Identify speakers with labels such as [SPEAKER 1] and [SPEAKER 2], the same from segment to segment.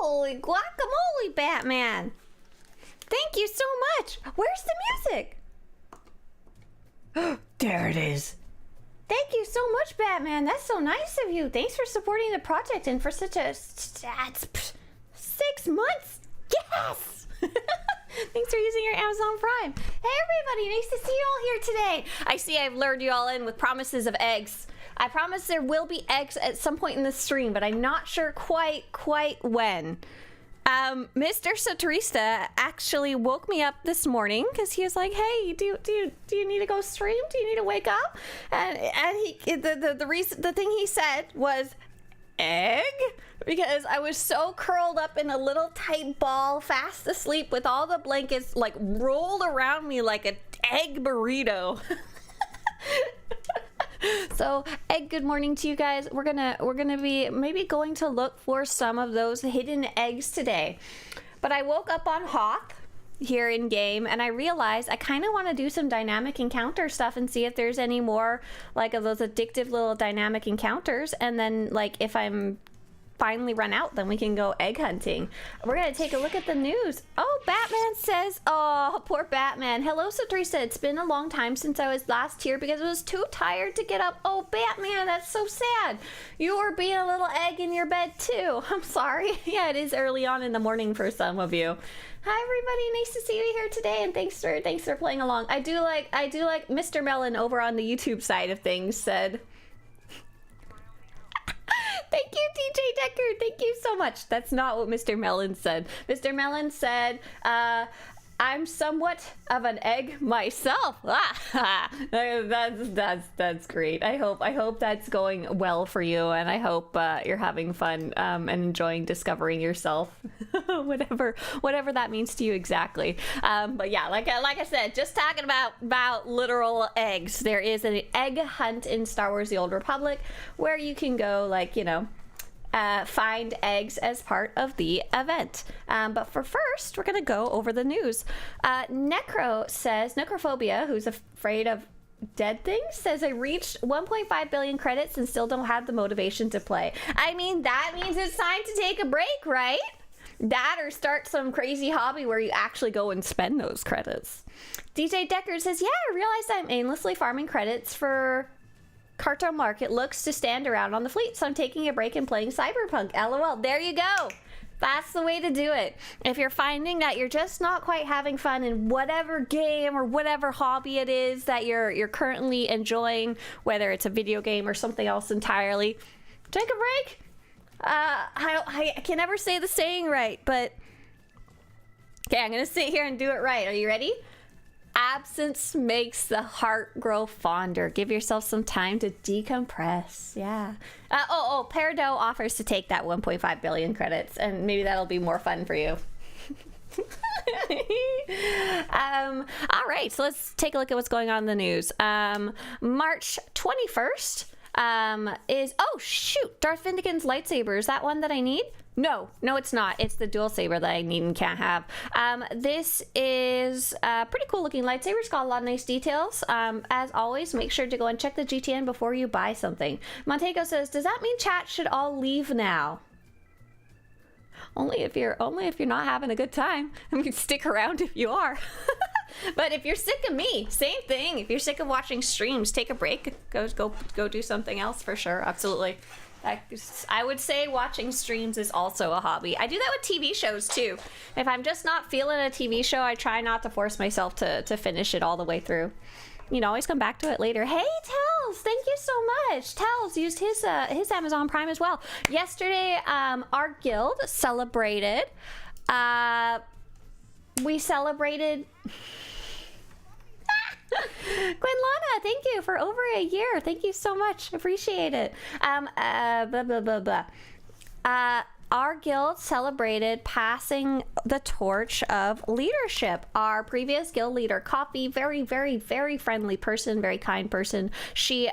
[SPEAKER 1] Holy guacamole, Batman. Thank you so much. Where's the music? There it is. Thank you so much, Batman. That's so nice of you. Thanks for supporting the project and for such a 6 months. Yes. Thanks for using your Amazon Prime. Hey, everybody. Nice to see you all here today. I see I've lured you all in with promises of eggs. I promise there will be eggs at some point in the stream, but I'm not sure quite when. Mr. Swtorista actually woke me up this morning because he was like, "Hey, do you need to go stream? Do you need to wake up?" And the thing he said was egg, because I was so curled up in a little tight ball, fast asleep, with all the blankets like rolled around me like an egg burrito. So, egg, good morning to you guys. We're gonna be maybe going to look for some of those hidden eggs today. But I woke up on Hoth here in game and I realized I kind of want to do some dynamic encounter stuff and see if there's any more like of those addictive little dynamic encounters, and then like if I'm finally run out, then we can go egg hunting. We're gonna take a look at the news. Oh, Batman says, oh, poor Batman. Hello, Swtorista. It's been a long time since I was last here because I was too tired to get up. Oh, Batman, that's so sad. You were being a little egg in your bed too. I'm sorry. Yeah, it is early on in the morning for some of you. Hi, everybody. Nice to see you here today, and thanks for playing along. I do like Mr. Melon over on the YouTube side of things said, thank you, DJ Decker. Thank you so much. That's not what Mr. Melon said. Mr. Melon said, I'm somewhat of an egg myself. That's great. I hope that's going well for you, and I hope you're having fun and enjoying discovering yourself, whatever that means to you exactly. But yeah, like I said, just talking about literal eggs. There is an egg hunt in Star Wars: The Old Republic where you can go, like, you know, find eggs as part of the event. But for first, we're gonna go over the news. Necro says, Necrophobia, who's afraid of dead things, says, I reached 1.5 billion credits and still don't have the motivation to play. I mean, that means it's time to take a break, right? That or start some crazy hobby where you actually go and spend those credits. DJ Decker says, yeah, I realized I'm aimlessly farming credits for Cartoon Market looks to stand around on the fleet, so I'm taking a break and playing Cyberpunk. LOL. There you go. That's the way to do it. If you're finding that you're just not quite having fun in whatever game or whatever hobby it is that you're currently enjoying, whether it's a video game or something else entirely, take a break. I can never say the saying right, but okay, I'm gonna sit here and do it right. Are you ready? Absence makes the heart grow fonder. Give yourself some time to decompress. Yeah. Peridot offers to take that 1.5 billion credits, and maybe that'll be more fun for you. All right, so let's take a look at what's going on in the news. March 21st is, oh shoot, Darth Vindican's lightsaber. Is that one that I need? No, it's not. It's the dual saber that I need and can't have. This is a pretty cool looking lightsaber. It's got a lot of nice details. As always, make sure to go and check the GTN before you buy something. Montego says, does that mean chat should all leave now? Only if you're not having a good time. I mean, stick around if you are. But if you're sick of me, same thing. If you're sick of watching streams, take a break. Go do something else for sure. Absolutely. I would say watching streams is also a hobby. I do that with TV shows too. If I'm just not feeling a TV show, I try not to force myself to finish it all the way through. You know, always come back to it later. Hey, Tells, thank you so much. Tells used his Amazon Prime as well. Yesterday, our guild celebrated. We celebrated. Quinlana, thank you for over a year. Thank you so much. Appreciate it. Our guild celebrated passing the torch of leadership. Our previous guild leader, Coffee, very, very, very friendly person, very kind person. She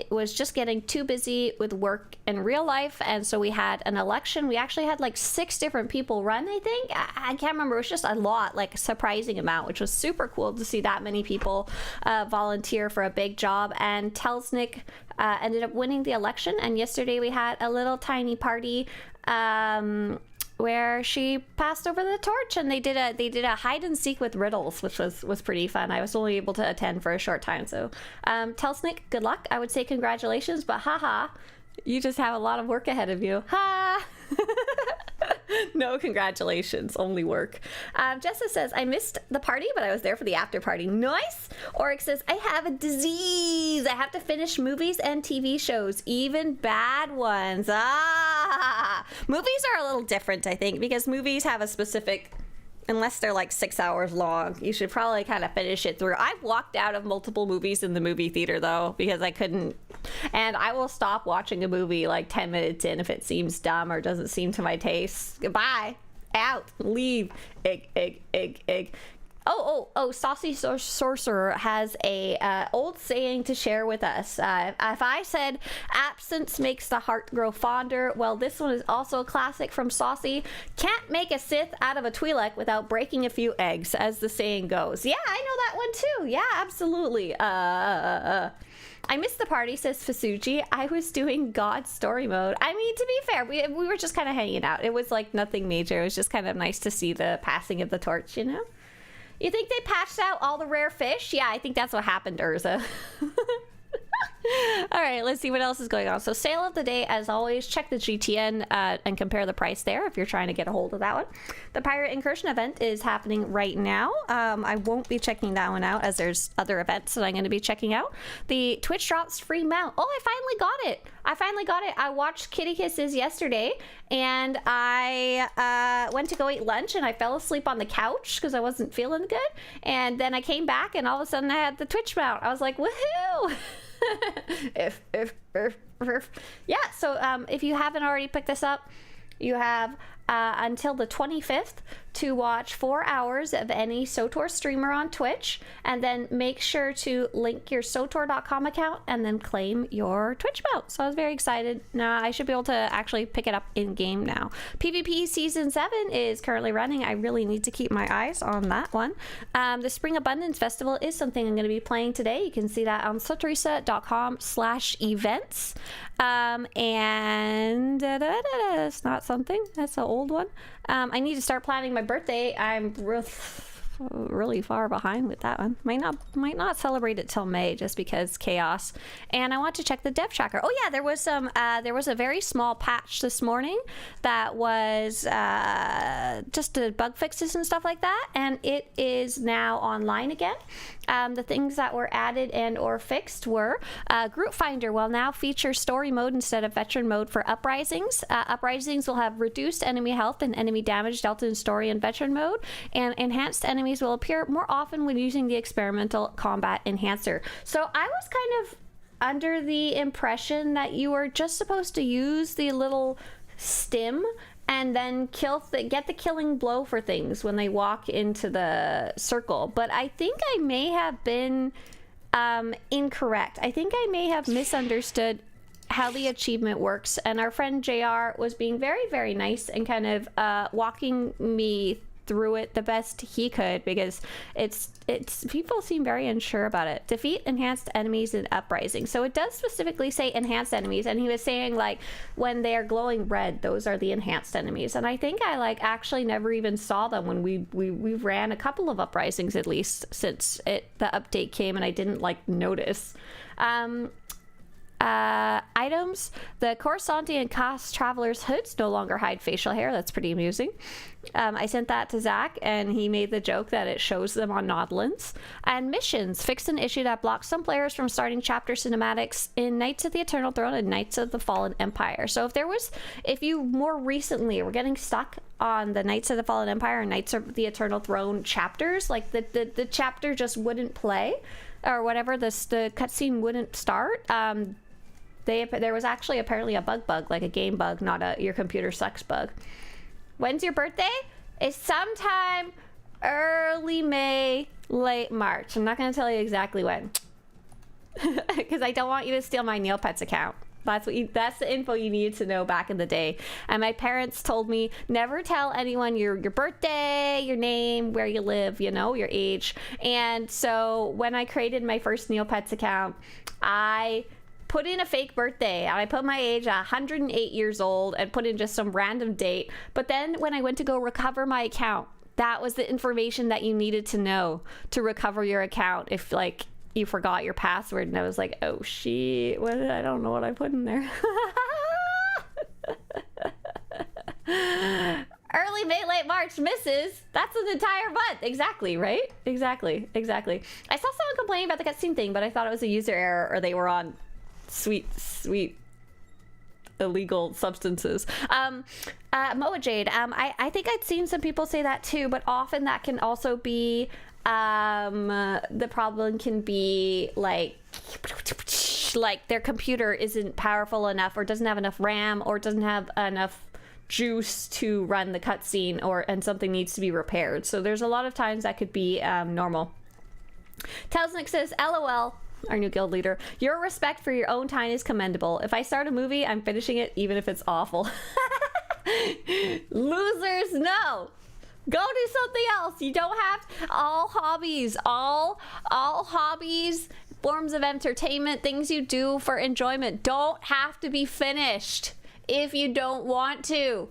[SPEAKER 1] was just getting too busy with work in real life, and so we had an election. We actually had like 6 different people run, I think. I can't remember. It was just a lot, like a surprising amount, which was super cool to see that many people volunteer for a big job. And Telsnik ended up winning the election, and yesterday we had a little tiny party where she passed over the torch, and they did a hide and seek with riddles, which was pretty fun. I was only able to attend for a short time, so tell Snick good luck. I would say congratulations, but haha, you just have a lot of work ahead of you. Ha! No congratulations, only work. Jessa says, I missed the party, but I was there for the after party. Nice. Oryx says, I have a disease. I have to finish movies and TV shows, even bad ones. Movies are a little different, I think, because movies have a specific, unless they're like 6 hours long, you should probably kind of finish it through. I've walked out of multiple movies in the movie theater, though, because I couldn't. And I will stop watching a movie like 10 minutes in if it seems dumb or doesn't seem to my taste. Goodbye. Out. Leave. Egg. Oh, Saucy Sorcerer has a old saying to share with us. If I said absence makes the heart grow fonder, well, this one is also a classic from Saucy. Can't make a Sith out of a Twi'lek without breaking a few eggs, as the saying goes. Yeah, I know that one too. Yeah, absolutely. I missed the party, says Fasuji. I was doing God story mode. I mean, to be fair, we were just kind of hanging out. It was like nothing major. It was just kind of nice to see the passing of the torch, you know? You think they patched out all the rare fish? Yeah, I think that's what happened, Urza. All right, let's see what else is going on. So sale of the day, as always, check the GTN and compare the price there if you're trying to get a hold of that one. The Pirate Incursion event is happening right now. I won't be checking that one out as there's other events that I'm going to be checking out. The Twitch drops free mount. Oh, I finally got it. I watched Kitty Kisses yesterday, and I went to go eat lunch, and I fell asleep on the couch because I wasn't feeling good. And then I came back, and all of a sudden I had the Twitch mount. I was like, woohoo! Yeah, so if you haven't already picked this up, you have until the 25th to watch 4 hours of any SWTOR streamer on Twitch, and then make sure to link your SWTOR.com account and then claim your Twitch mount. So I was very excited. Now I should be able to actually pick it up in game now. PvP Season 7 is currently running. I really need to keep my eyes on that one. The Spring Abundance Festival is something I'm going to be playing today. You can see that on Swtorista.com/events. And it's not something. That's an old one. I need to start planning my birthday. I'm really far behind with that one. Might not celebrate it till May just because chaos. And I want to check the dev tracker. Oh yeah, there was a very small patch this morning that was just bug fixes and stuff like that, and it is now online again. The things that were added and or fixed were Group Finder will now feature story mode instead of veteran mode for uprisings. Uprisings will have reduced enemy health and enemy damage dealt in story and veteran mode, and enhanced enemies will appear more often when using the experimental combat enhancer. So I was kind of under the impression that you were just supposed to use the little stim and then get the killing blow for things when they walk into the circle. But I think I may have been incorrect. I think I may have misunderstood how the achievement works. And our friend JR was being very, very nice and kind of walking me through it the best he could, because it's people seem very unsure about it. Defeat enhanced enemies in uprising. So it does specifically say enhanced enemies, and he was saying like when they are glowing red, those are the enhanced enemies. And I think I like actually never even saw them when we ran a couple of uprisings at least since the update came, and I didn't like notice. Items. The Coruscanti and Kos Traveler's hoods no longer hide facial hair. That's pretty amusing. I sent that to Zach, and he made the joke that it shows them on Nautilins. And missions. Fixed an issue that blocks some players from starting chapter cinematics in Knights of the Eternal Throne and Knights of the Fallen Empire. So if you more recently were getting stuck on the Knights of the Fallen Empire and Knights of the Eternal Throne chapters, like the chapter just wouldn't play or whatever, the cutscene wouldn't start. There was actually apparently a bug, like a game bug, not a your computer sucks bug. When's your birthday? It's sometime early May, late March. I'm not going to tell you exactly when, because I don't want you to steal my Neopets account. That's the info you needed to know back in the day. And my parents told me never tell anyone your birthday, your name, where you live, your age. And so when I created my first Neopets account, I put in a fake birthday, and I put my age at 108 years old and put in just some random date. But then when I went to go recover my account, that was the information that you needed to know to recover your account if like you forgot your password. And I was like, oh shit, I don't know what I put in there. Early May, late March misses. That's an entire month. Exactly, right? Exactly. I saw someone complaining about the cutscene thing, but I thought it was a user error or they were on sweet illegal substances. Moa Jade, I think I'd seen some people say that too, but often that can also be the problem can be like their computer isn't powerful enough or doesn't have enough RAM or doesn't have enough juice to run the cutscene and something needs to be repaired. So there's a lot of times that could be normal. Telsnick says, LOL, our new guild leader, your respect for your own time is commendable. If I start a movie, I'm finishing it even if it's awful. Losers, no. Go do something else. You don't have all hobbies, forms of entertainment, things you do for enjoyment don't have to be finished if you don't want to.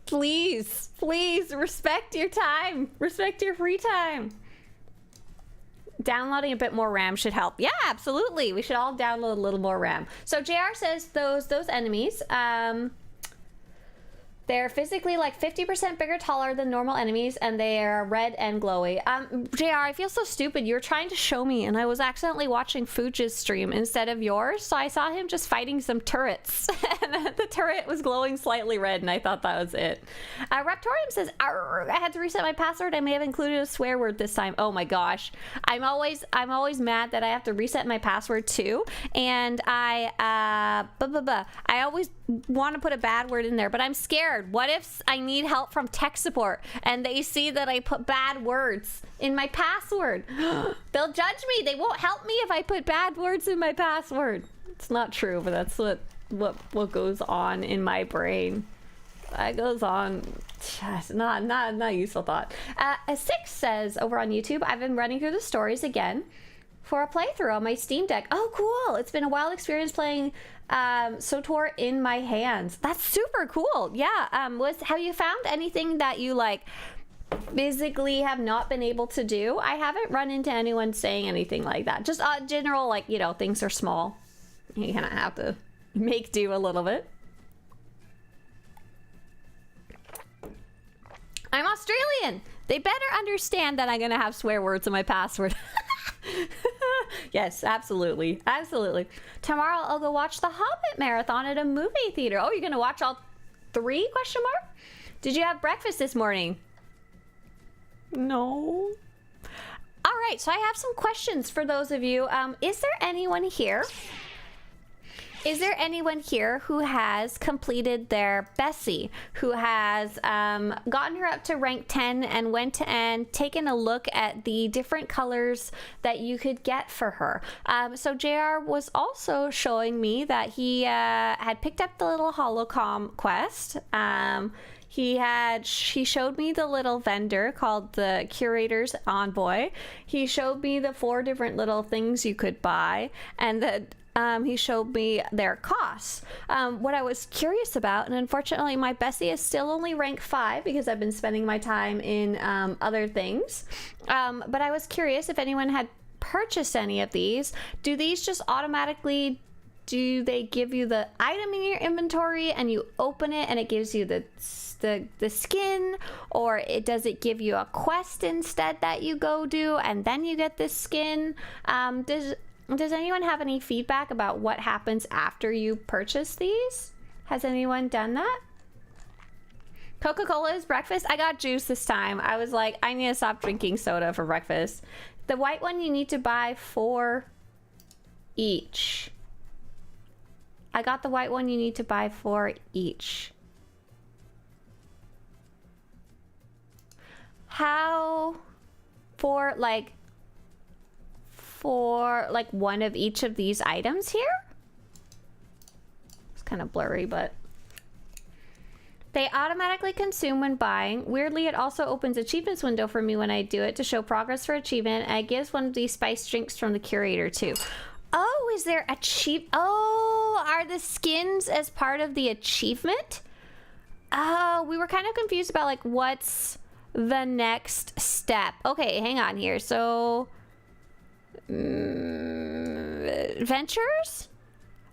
[SPEAKER 1] Please respect your time. Respect your free time. Downloading a bit more RAM should help. Yeah, absolutely. We should all download a little more RAM. So JR says those enemies, they're physically like 50% bigger, taller than normal enemies, and they are red and glowy. JR, I feel so stupid. You were trying to show me, and I was accidentally watching Fuji's stream instead of yours, so I saw him just fighting some turrets, and the turret was glowing slightly red, and I thought that was it. Raptorium says, I had to reset my password. I may have included a swear word this time. Oh my gosh. I'm always mad that I have to reset my password too, and I always want to put a bad word in there, but I'm scared. What if I need help from tech support and they see that I put bad words in my password? They'll judge me. They won't help me if I put bad words in my password. It's not true, but that's what goes on in my brain. That goes on. Not a useful thought. A Six says over on YouTube, I've been running through the stories again for a playthrough on my Steam Deck. Oh, cool. It's been a wild experience playing SWTOR in my hands. That's super cool. Yeah. Have you found anything that you like physically have not been able to do? I haven't run into anyone saying anything like that. Just general, like, you know, things are small. You kind of have to make do a little bit. I'm Australian. They better understand that I'm gonna have swear words in my password. Yes, absolutely. Tomorrow I'll go watch the Hobbit marathon at a movie theater. Oh, you're gonna watch all 3? ? Did you have breakfast this morning? No. All right, so I have some questions for those of you. Is there anyone here who has completed their Bessee, who has gotten her up to rank 10 and went and taken a look at the different colors that you could get for her? So JR was also showing me that he had picked up the little holocom quest. He showed me the little vendor called the Curator's Envoy. He showed me the 4 different little things you could buy, and he showed me their costs. What I was curious about, and unfortunately my Bessee is still only rank 5 because I've been spending my time in other things, but I was curious if anyone had purchased any of these. Do these just automatically, do they give you the item in your inventory and you open it and it gives you the skin, or does it give you a quest instead that you go do and then you get the skin? Does anyone have any feedback about what happens after you purchase these? Has anyone done that? Coca-Cola is breakfast. I got juice this time. I was like, I need to stop drinking soda for breakfast. The white one you need to buy 4 each. I got the white one you need to buy 4 each. How for like one of each of these items here? It's kind of blurry, but they automatically consume when buying. Weirdly, it also opens achievements window for me when I do it to show progress for achievement, and it gives one of these spice drinks from the curator too. Oh, is there a cheap? Oh, Oh, are the skins as part of the achievement? Oh, we were kind of confused about like what's the next step. Okay, hang on here. So, ventures?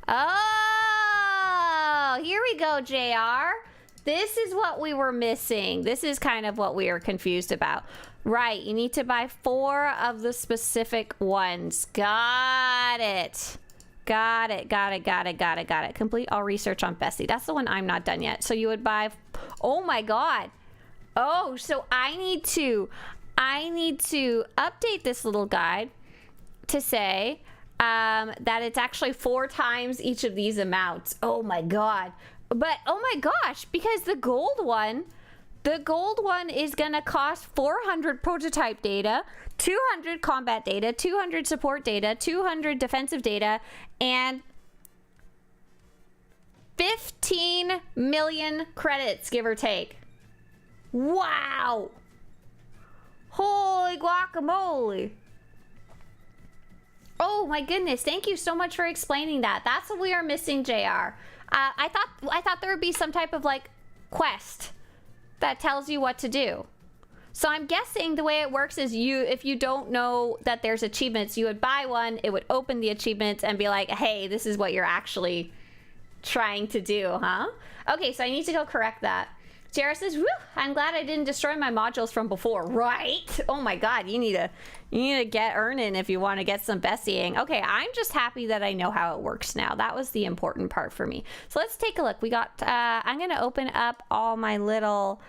[SPEAKER 1] Oh, here we go, JR. This is what we were missing. This is kind of what we are confused about. Right, you need to buy 4 of the specific ones. Got it. Got it. Complete all research on Bessee. That's the one I'm not done yet. So you would buy... Oh my god. Oh, so I need to update this little guide to say that it's actually 4 times each of these amounts. Oh my god. But oh my gosh, because the gold one is gonna cost 400 prototype data, 200 combat data, 200 support data, 200 defensive data, and 15 million credits, give or take. Wow. Holy guacamole. Oh my goodness, thank you so much for explaining that. That's what we are missing, JR. I thought there would be some type of like quest that tells you what to do. So I'm guessing the way it works is if you don't know that there's achievements, you would buy one, it would open the achievements and be like, hey, this is what you're actually trying to do, huh? Okay, so I need to go correct that. Jara says, whew, I'm glad I didn't destroy my modules from before. Right? Oh my god, you need to get earning if you want to get some Besseeing. Okay, I'm just happy that I know how it works now. That was the important part for me. So let's take a look. We got, I'm going to open up all my little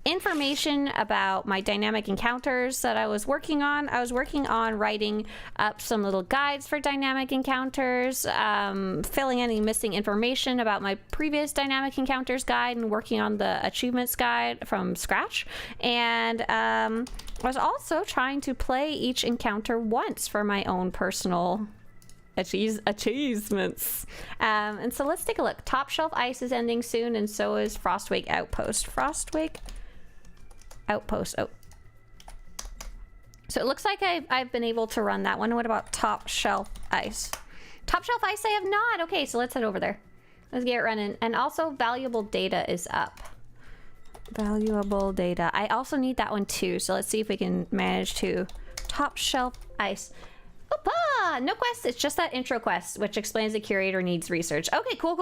[SPEAKER 1] information about my dynamic encounters that I was working on. I was working on writing up some little guides for dynamic encounters, filling any missing information about my previous dynamic encounters guide, and working on the achievements guide from scratch. And I was also trying to play each encounter once for my own personal achievements. And so let's take a look. Top Shelf Ice is ending soon, and so is Frostwake Outpost. Frostwake Outpost. Oh, so it looks like I've been able to run that one. What about Top Shelf Ice? Top Shelf Ice I have not. Okay, so let's head over there. Let's get it running. And also valuable data is up. Valuable data. I also need that one too. So let's see if we can manage to Top Shelf Ice. Opa! No quest. It's just that intro quest, which explains the curator needs research. Okay, cool.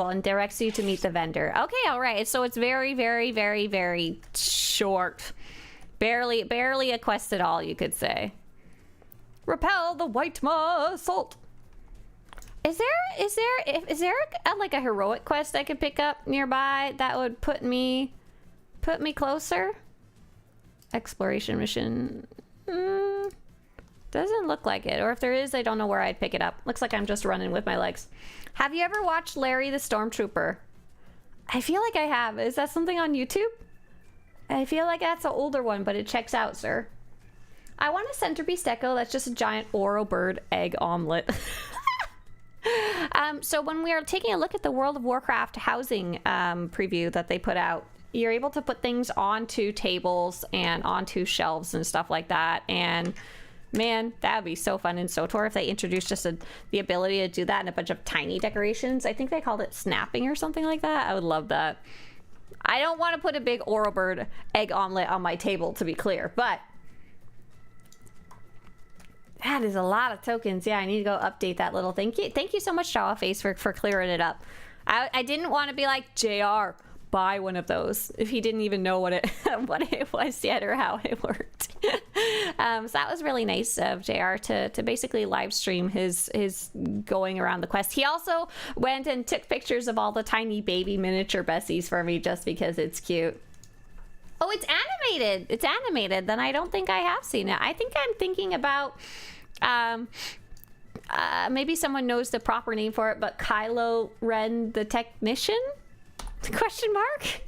[SPEAKER 1] And directs you to meet the vendor. Okay, all right. So it's very, very, very, very short. Barely a quest at all, you could say. Repel the white assault. Is there like a heroic quest I could pick up nearby that would put me closer? Exploration mission. Doesn't look like it. Or if there is, I don't know where I'd pick it up. Looks like I'm just running with my legs. Have you ever watched Larry the Stormtrooper? I feel like I have. Is that something on YouTube? I feel like that's an older one, but it checks out, sir. I want a centerpiece deco that's just a giant Oro bird egg omelet. So when we are taking a look at the World of Warcraft housing preview that they put out, you're able to put things onto tables and onto shelves and stuff like that. And man, that would be so fun in SWTOR if they introduced just the ability to do that in a bunch of tiny decorations. I think they called it snapping or something like that. I would love that. I don't want to put a big Orobird egg omelet on my table, to be clear, but that is a lot of tokens. Yeah, I need to go update that little thing. Thank you so much, Jawface, for clearing it up. I didn't want to be like, JR, buy one of those, if he didn't even know what it was yet or how it worked. So that was really nice of JR to basically live stream his going around the quest. He also went and took pictures of all the tiny baby miniature Bessies for me just because it's cute. Oh, it's animated. It's animated. Then I don't think I have seen it. I think I'm thinking about maybe someone knows the proper name for it, but Kylo Ren the Technician? Question mark?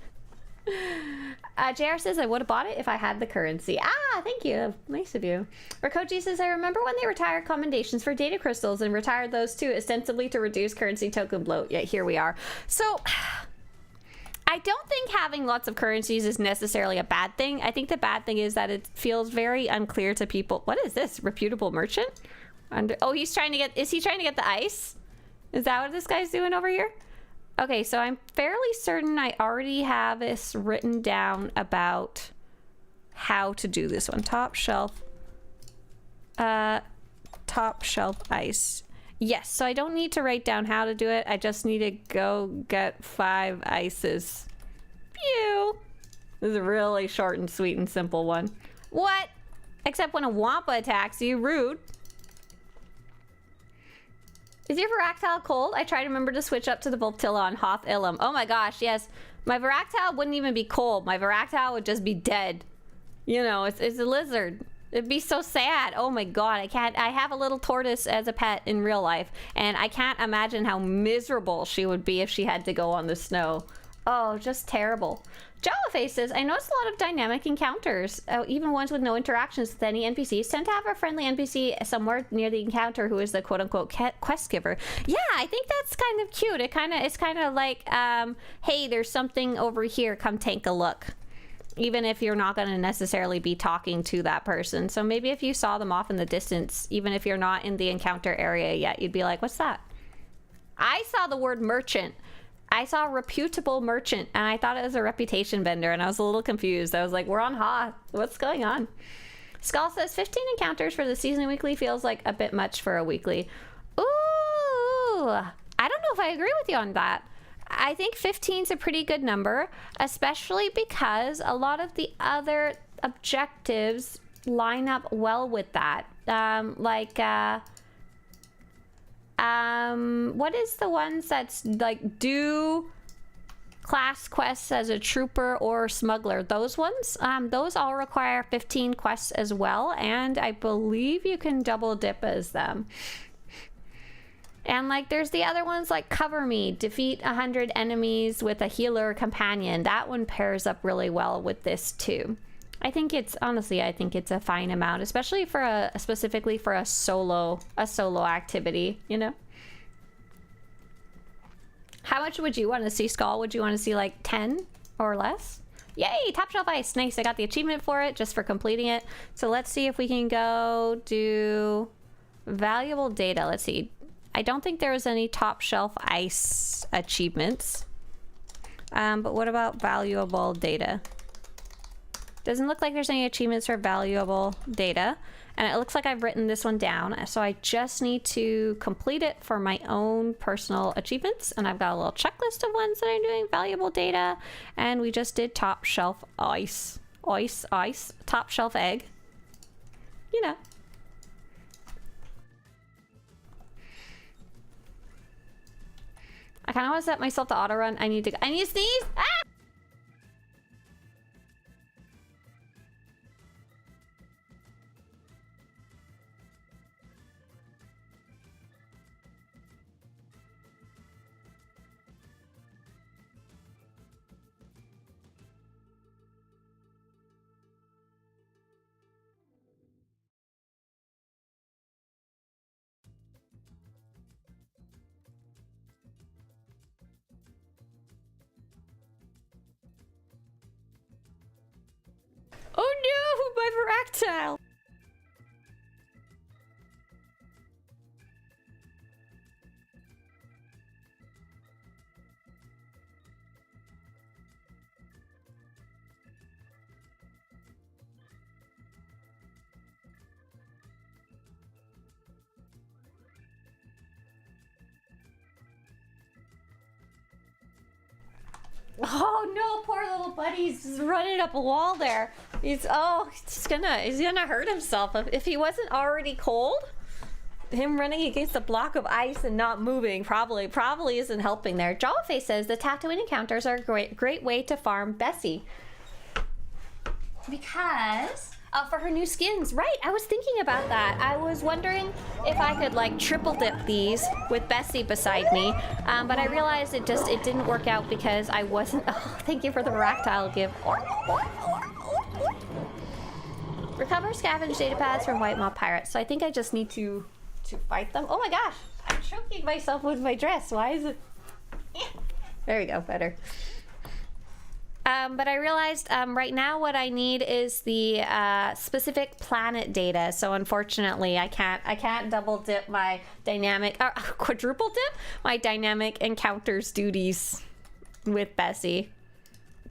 [SPEAKER 1] JR says I would have bought it if I had the currency. Ah, thank you. Nice of you. Rakoji says I remember when they retired commendations for data crystals and retired those too, ostensibly to reduce currency token bloat. Yet here we are. So I don't think having lots of currencies is necessarily a bad thing. I think the bad thing is that it feels very unclear to people. What is this? Reputable merchant? Oh, he's trying to get... Is he trying to get the ice? Is that what this guy's doing over here? Okay, so I'm fairly certain I already have this written down about how to do this one. Top shelf ice. Yes, so I don't need to write down how to do it. I just need to go get 5 ices. Pew! This is a really short and sweet and simple one. What? Except when a Wampa attacks you, rude. Is your Varactile cold? I try to remember to switch up to the Voltilla on Hoth Ilum. Oh my gosh, yes. My Varactile wouldn't even be cold. My Varactile would just be dead. You know, it's a lizard. It'd be so sad. Oh my god, I have a little tortoise as a pet in real life, and I can't imagine how miserable she would be if she had to go on the snow. Oh, just terrible. Jalaface says, I noticed a lot of dynamic encounters, even ones with no interactions with any NPCs tend to have a friendly NPC somewhere near the encounter who is the quote-unquote quest giver. Yeah, I think that's kind of cute. It's kind of like, hey, there's something over here, come take a look. Even if you're not going to necessarily be talking to that person. So maybe if you saw them off in the distance, even if you're not in the encounter area yet, you'd be like, what's that? I saw the word merchant. I saw reputable merchant, and I thought it was a reputation vendor, and I was a little confused. I was like, we're on Hoth. What's going on? Skull says, 15 encounters for the season weekly feels like a bit much for a weekly. Ooh, I don't know if I agree with you on that. I think 15 is a pretty good number, especially because a lot of the other objectives line up well with that. What is the ones that's like do class quests as a trooper or smuggler? Those ones, those all require 15 quests as well, and I believe you can double dip as them. And like there's the other ones like Cover Me, defeat 100 enemies with a healer companion. That one pairs up really well with this too. I think it's a fine amount, especially for specifically for a solo activity, you know. How much would you want to see, Skull? Would you want to see like 10 or less? Yay, top shelf ice. Nice. I got the achievement for it just for completing it. So let's see if we can go do valuable data. Let's see. I don't think there was any top shelf ice achievements. But what about valuable data? Doesn't look like there's any achievements for valuable data. And it looks like I've written this one down. So I just need to complete it for my own personal achievements. And I've got a little checklist of ones that I'm doing. Valuable data. And we just did top shelf ice. Ice. Top shelf egg. You know. I kind of want to set myself to auto run. I need to sneeze. Ah! Oh no, my Varactile! Oh no, poor little buddy's just running up a wall there. He's gonna hurt himself. If he wasn't already cold, him running against a block of ice and not moving probably isn't helping there. Jawface says the Tatooine encounters are a great way to farm Bessee. Because for her new skins. Right, I was thinking about that. I was wondering if I could like triple dip these with Bessee beside me, but I realized it didn't work out because I wasn't. Oh, thank you for the Varactile give. Recover scavenge data pads from White Mob Pirates. So I think I just need to fight them. Oh my gosh, I'm choking myself with my dress. Why is it? There we go, better. But I realized right now what I need is the specific planet data. So unfortunately, I can't double dip my dynamic, quadruple dip my dynamic encounters duties with Bessee.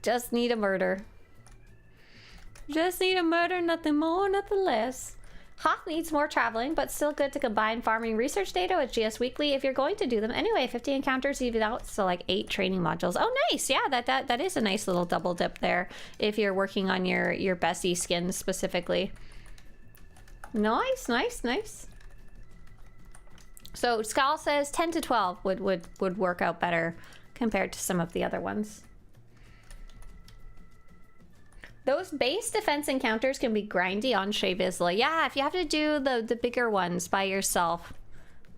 [SPEAKER 1] Just need a murder. Just need a murder, nothing more, nothing less. Hoth needs more traveling, but still good to combine farming research data with GS Weekly if you're going to do them. Anyway, 50 encounters even out, so like 8 training modules. Oh, nice. Yeah, that is a nice little double dip there if you're working on your Bessee skins specifically. Nice, nice, nice. So Skal says 10 to 12 would work out better compared to some of the other ones. Those base defense encounters can be grindy on Shea Vizsla. Yeah, if you have to do the bigger ones by yourself,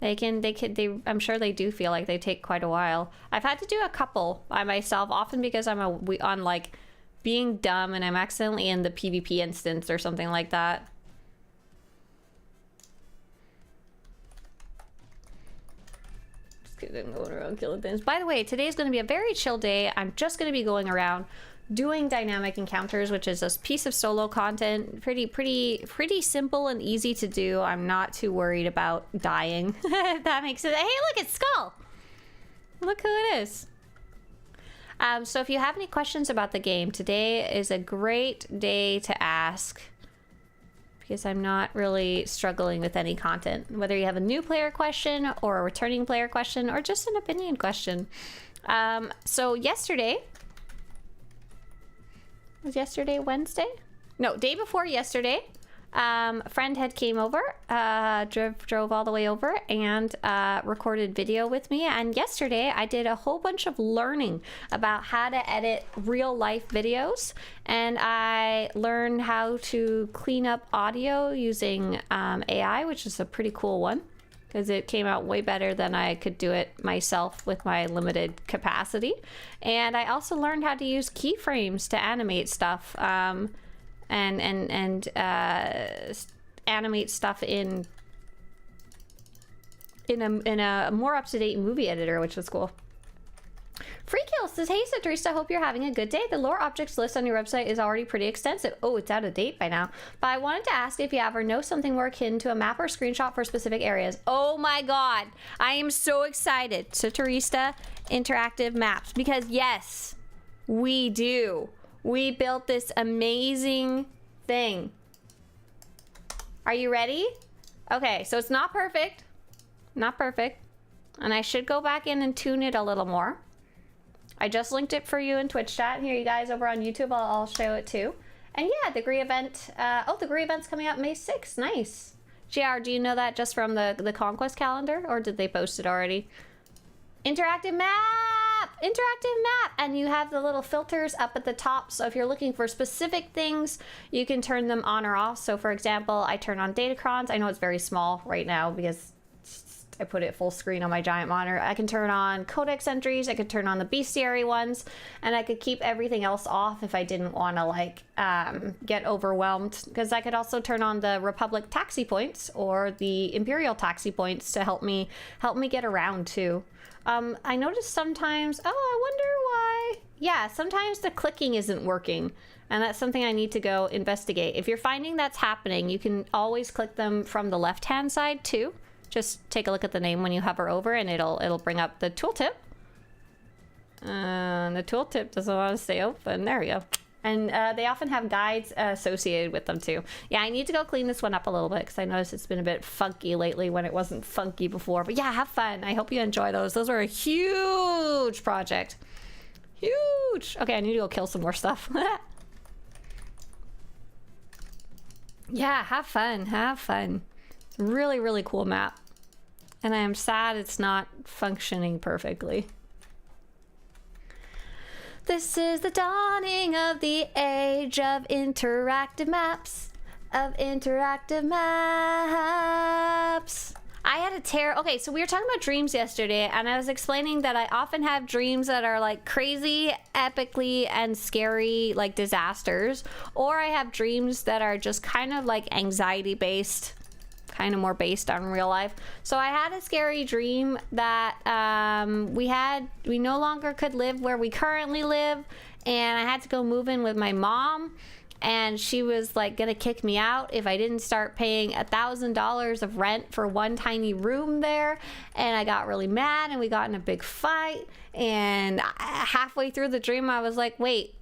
[SPEAKER 1] I'm sure they do feel like they take quite a while. I've had to do a couple by myself, often because I'm on like being dumb and I'm accidentally in the PvP instance or something like that. Just kidding, going around killing things. By the way, today is going to be a very chill day. I'm just going to be going around doing dynamic encounters, which is a piece of solo content, pretty simple and easy to do. I'm not too worried about dying. If that makes sense. Hey, look, it's Skull. Look who it is. So if you have any questions about the game, today is a great day to ask, because I'm not really struggling with any content. Whether you have a new player question or a returning player question or just an opinion question. So yesterday, was yesterday Wednesday? No, day before yesterday. A friend had came over, drove all the way over and recorded video with me. And yesterday I did a whole bunch of learning about how to edit real life videos. And I learned how to clean up audio using AI, which is a pretty cool one, because it came out way better than I could do it myself with my limited capacity. And I also learned how to use keyframes to animate stuff, and animate stuff in a more up-to-date movie editor, which was cool. Freekill says, hey Swtorista, hope you're having a good day. The lore objects list on your website is already pretty extensive. Oh, it's out of date by now. But I wanted to ask if you ever know something more akin to a map or screenshot for specific areas. Oh my god, I am so excited. Swtorista interactive maps, because yes, we do. We built this amazing thing. Are you ready? Okay, so it's not perfect. Not perfect. And I should go back in and tune it a little more. I just linked it for you in Twitch chat. Here, you guys over on YouTube, I'll show it too. And yeah, the Gree event. Oh, the Gree event's coming up May 6th. Nice. JR, do you know that just from the Conquest calendar, or did they post it already? Interactive map! Interactive map! And you have the little filters up at the top. So if you're looking for specific things, you can turn them on or off. So for example, I turn on Datacrons. I know it's very small right now because I put it full screen on my giant monitor. I can turn on codex entries, I could turn on the bestiary ones, and I could keep everything else off if I didn't want to like get overwhelmed, because I could also turn on the Republic taxi points or the Imperial taxi points to help me get around too. I noticed sometimes, oh, I wonder why. Yeah, sometimes the clicking isn't working, and that's something I need to go investigate. If you're finding that's happening, you can always click them from the left-hand side too. Just take a look at the name when you hover over, and it'll bring up the tooltip. The tooltip doesn't want to stay open. There we go. And they often have guides associated with them too. Yeah, I need to go clean this one up a little bit, because I noticed it's been a bit funky lately when it wasn't funky before. But yeah, have fun. I hope you enjoy those. Those were a huge project. Huge. Okay, I need to go kill some more stuff. Yeah, have fun. Have fun. It's a really, really cool map. And I am sad it's not functioning perfectly. This is the dawning of the age of interactive maps. I had a terror. Okay, so we were talking about dreams yesterday, and I was explaining that I often have dreams that are like crazy, epically, and scary, like disasters. Or I have dreams that are just kind of like anxiety based, kind of more based on real life. So I had a scary dream that we no longer could live where we currently live, and I had to go move in with my mom, and she was like gonna kick me out if I didn't start paying $1,000 of rent for one tiny room there. And I got really mad, and we got in a big fight. And halfway through the dream, I was like, wait,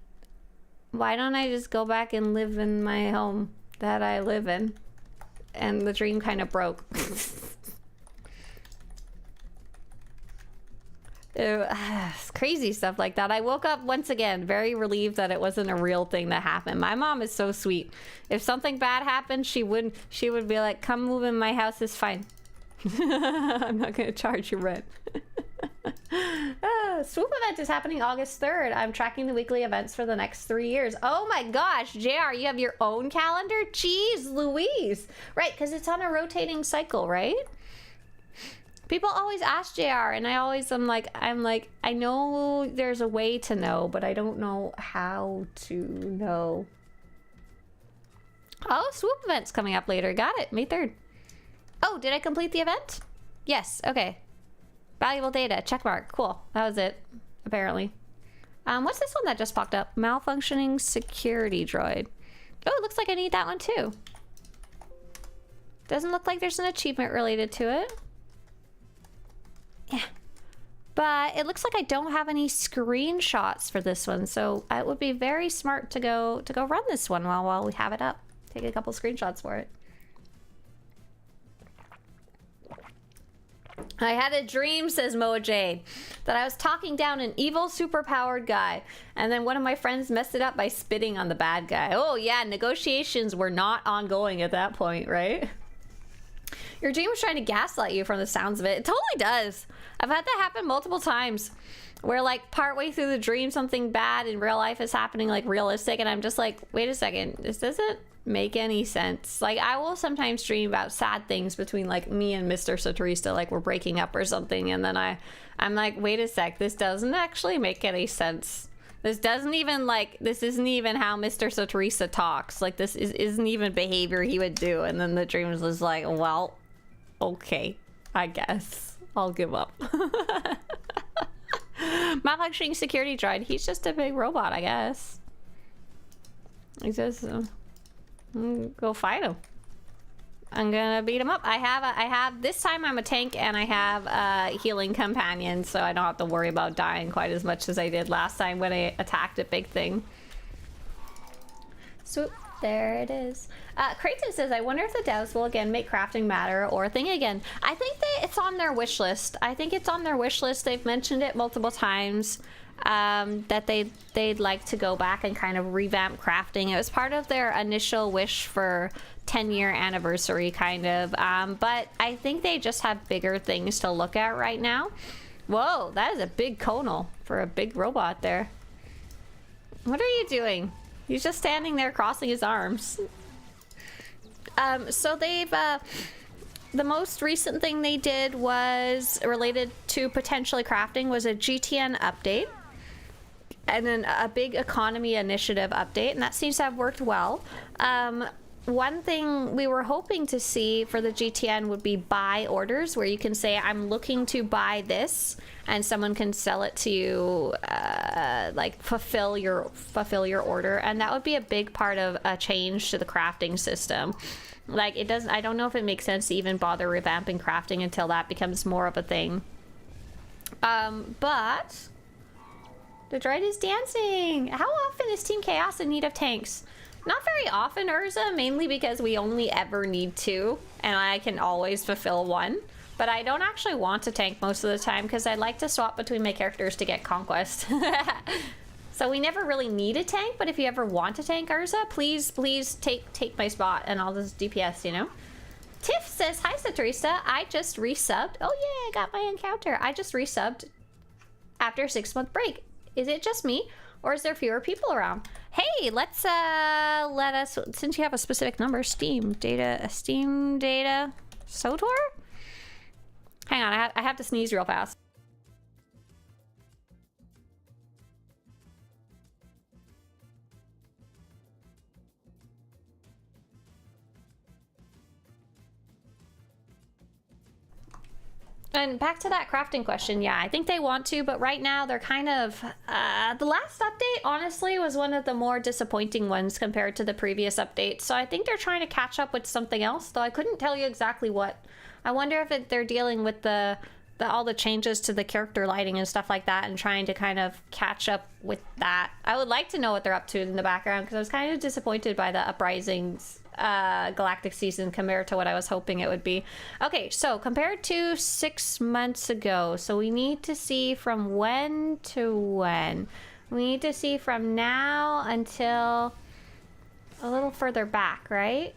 [SPEAKER 1] why don't I just go back and live in my home that I live in? And the dream kind of broke. Crazy stuff like that. I woke up once again very relieved that it wasn't a real thing that happened. My mom is so sweet. If something bad happened, she would be like, come move in my house, it's fine. I'm not gonna charge you rent. Swoop event is happening August 3rd. I'm tracking the weekly events for the next 3 years. Oh my gosh, JR, you have your own calendar? Jeez Louise. Right, because it's on a rotating cycle, right? People always ask JR, and I always am like, I know there's a way to know, but I don't know how to know. Oh, Swoop event's coming up later. Got it, May 3rd. Oh, did I complete the event? Yes, okay. Valuable data, check mark. Cool, that was it, apparently. What's this one that just popped up? Malfunctioning security droid. Oh, it looks like I need that one too. Doesn't look like there's an achievement related to it. Yeah, but it looks like I don't have any screenshots for this one, so it would be very smart to go run this one while we have it up. Take a couple screenshots for it. I had a dream, says Moa Jade, that I was talking down an evil superpowered guy, and then one of my friends messed it up by spitting on the bad guy. Oh yeah, negotiations were not ongoing at that point, right? Your dream was trying to gaslight you from the sounds of it. It totally does. I've had that happen multiple times where like partway through the dream something bad in real life is happening like realistic, and I'm just like, wait a second, this doesn't make any sense. Like I will sometimes dream about sad things between like me and Mr. Swtorista, like we're breaking up or something, and then I'm like, wait a sec, this doesn't actually make any sense. This isn't even how Mr. Swtorista talks. Like this isn't even behavior he would do. And then the dream was like, well, okay, I guess I'll give up. Malfunctioning security droid. He's just a big robot, I guess. He says, go fight him. I'm gonna beat him up. I have this time I'm a tank, and I have a healing companion, so I don't have to worry about dying quite as much as I did last time when I attacked a big thing. Swoop, there it is. Creighton says, I wonder if the devs will again make crafting matter or a thing again. I think it's on their wish list. I think it's on their wish list. They've mentioned it multiple times. That they'd like to go back and kind of revamp crafting. It was part of their initial wish for 10-year anniversary, kind of. But I think they just have bigger things to look at right now. Whoa, that is a big conal for a big robot there. What are you doing? He's just standing there crossing his arms. So they've the most recent thing they did was related to potentially crafting was a GTN update, and then a big economy initiative update, and that seems to have worked well. One thing we were hoping to see for the GTN would be buy orders, where you can say, I'm looking to buy this, and someone can sell it to you, like fulfill your order. And that would be a big part of a change to the crafting system. Like I don't know if it makes sense to even bother revamping crafting until that becomes more of a thing. But the droid is dancing. How often is Team Chaos in need of tanks? Not very often, Urza, mainly because we only ever need 2, and I can always fulfill 1. But I don't actually want to tank most of the time because I like to swap between my characters to get conquest. So we never really need a tank, but if you ever want to tank, Urza, please take my spot and I'll just DPS, you know? Tiff says, hi Swtorista, I just resubbed. Oh yeah, I got my encounter. I just resubbed after a 6-month break. Is it just me, or is there fewer people around? Hey, let's let us, since you have a specific number, Steam data, SWTOR? Hang on, I have to sneeze real fast. And back to that crafting question, yeah, I think they want to, but right now they're kind of... the last update, honestly, was one of the more disappointing ones compared to the previous update. So I think they're trying to catch up with something else, though I couldn't tell you exactly what. I wonder if they're dealing with all the changes to the character lighting and stuff like that and trying to kind of catch up with that. I would like to know what they're up to in the background, because I was kind of disappointed by the Uprisings galactic season compared to what I was hoping it would be. Okay, so compared to 6 months ago, so we need to see from when to when. We need to see from now until a little further back, right?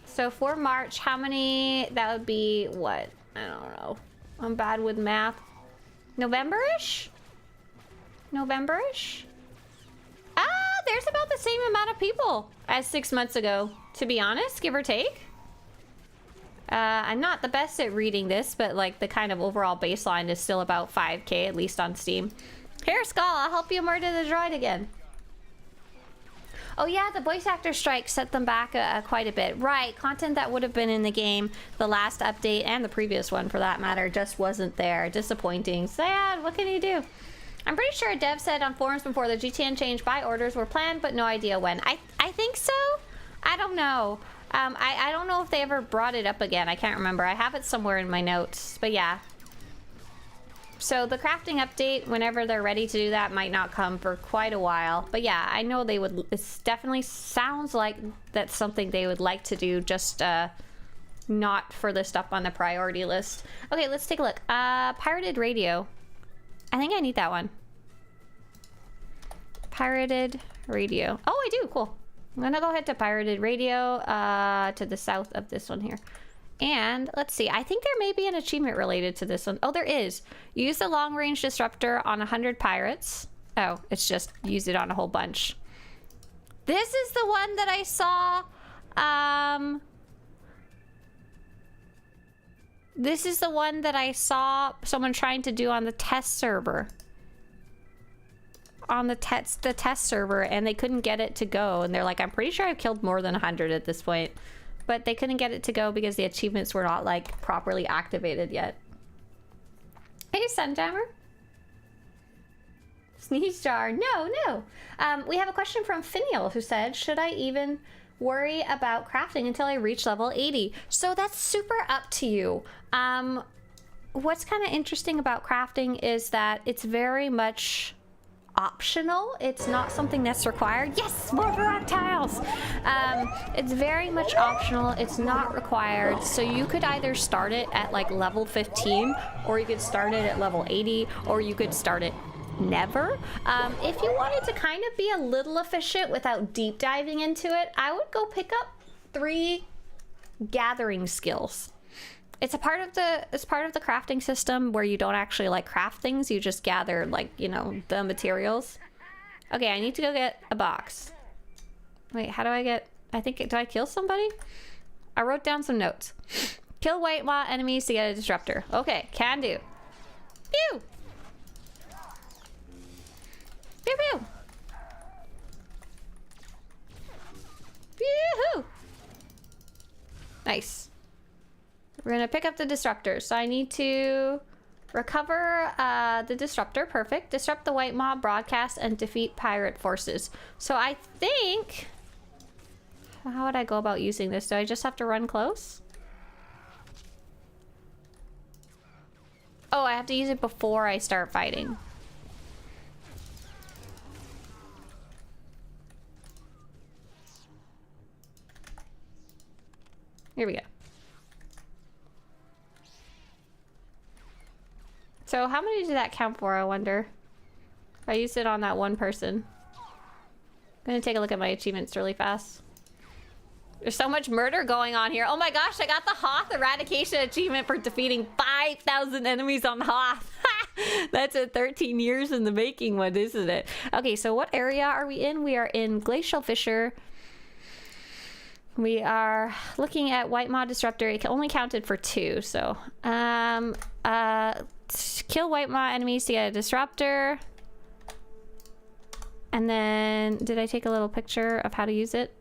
[SPEAKER 1] So for March, how many? That would be what? I don't know. I'm bad with math. November-ish? November-ish? There's about the same amount of people as 6 months ago, to be honest, give or take. I'm not the best at reading this, but like the kind of overall baseline is still about 5K, at least on Steam. Here, Skull, I'll help you murder the droid again. Oh yeah, the voice actor strike set them back quite a bit. Right, content that would have been in the game, the last update, and the previous one for that matter, just wasn't there. Disappointing. Sad, what can you do? I'm pretty sure a dev said on forums before the GTN change buy orders were planned, but no idea when. I think so? I don't know. I don't know if they ever brought it up again. I can't remember. I have it somewhere in my notes, but yeah. So the crafting update, whenever they're ready to do that, might not come for quite a while. But yeah, I know they would. It definitely sounds like that's something they would like to do, just not for the stuff on the priority list. Okay, let's take a look. Pirated radio. I think I need that one. Pirated radio. Oh, I do. Cool. I'm gonna go ahead to pirated radio to the south of this one here. And let's see. I think there may be an achievement related to this one. Oh, there is. Use the long-range disruptor on 100 pirates. Oh, it's just use it on a whole bunch. This is the one that I saw. This is the one that I saw someone trying to do on the test server. On the test server, and they couldn't get it to go. And they're like, I'm pretty sure I've killed more than 100 at this point. But they couldn't get it to go because the achievements were not, like, properly activated yet. Hey, Sunjammer. Sneeze jar. No. We have a question from Finial who said, should I even worry about crafting until I reach level 80? So that's super up to you. What's kind of interesting about crafting is that it's very much optional. It's not something that's required. Yes, more rock tiles. It's very much optional. It's not required. So you could either start it at like level 15, or you could start it at level 80, or you could start it never. If you wanted to kind of be a little efficient without deep diving into it, I would go pick up 3 gathering skills. It's a part of the crafting system where you don't actually like craft things, you just gather, like, you know, the materials. Okay, I need to go get a box. Wait, how do I get... do I kill somebody? I wrote down some notes. Kill white maw enemies to get a disruptor. Okay, can do. Pew! Pew pew! Yoo-hoo! Nice. We're gonna pick up the disruptor. So I need to recover the disruptor. Perfect. Disrupt the white mob broadcast and defeat pirate forces. So I think... How would I go about using this? Do I just have to run close? Oh, I have to use it before I start fighting. Here we go. So how many did that count for, I wonder? I used it on that one person. I'm gonna take a look at my achievements really fast. There's so much murder going on here. Oh my gosh, I got the Hoth Eradication achievement for defeating 5,000 enemies on Hoth. That's a 13 years in the making one, isn't it? Okay, so what area are we in? We are in Glacial Fissure. We are looking at White Maw Disruptor. It only counted for 2, so... kill White Maw enemies to get a disruptor. And then... Did I take a little picture of how to use it?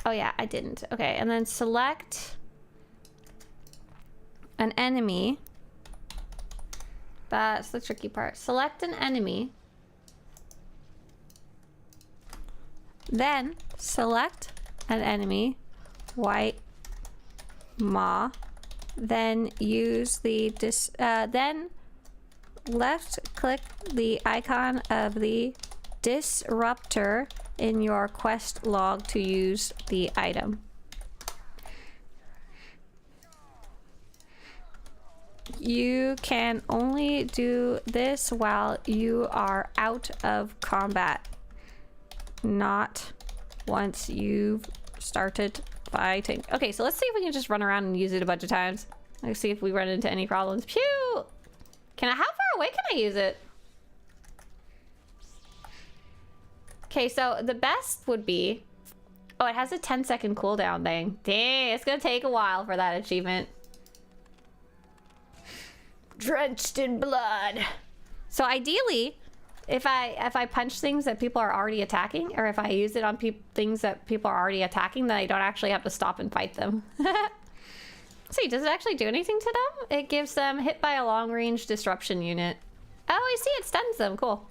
[SPEAKER 1] Oh yeah, I didn't. Okay, and then select... an enemy. That's the tricky part. Select an enemy. Then select an enemy. White maw. Then use the then left click the icon of the disruptor in your quest log to use the item. You can only do this while you are out of combat, not once you've started fighting. Okay, so let's see if we can just run around and use it a bunch of times. Let's see if we run into any problems. Pew! How far away can I use it? Okay, so the best would be... Oh, it has a 10-second cooldown thing. Dang, it's gonna take a while for that achievement. Drenched in blood. So ideally, if I punch things that people are already attacking, or if I use it on things that people are already attacking, then I don't actually have to stop and fight them. See, does it actually do anything to them? It gives them hit by a long-range disruption unit. Oh, I see, it stuns them. Cool.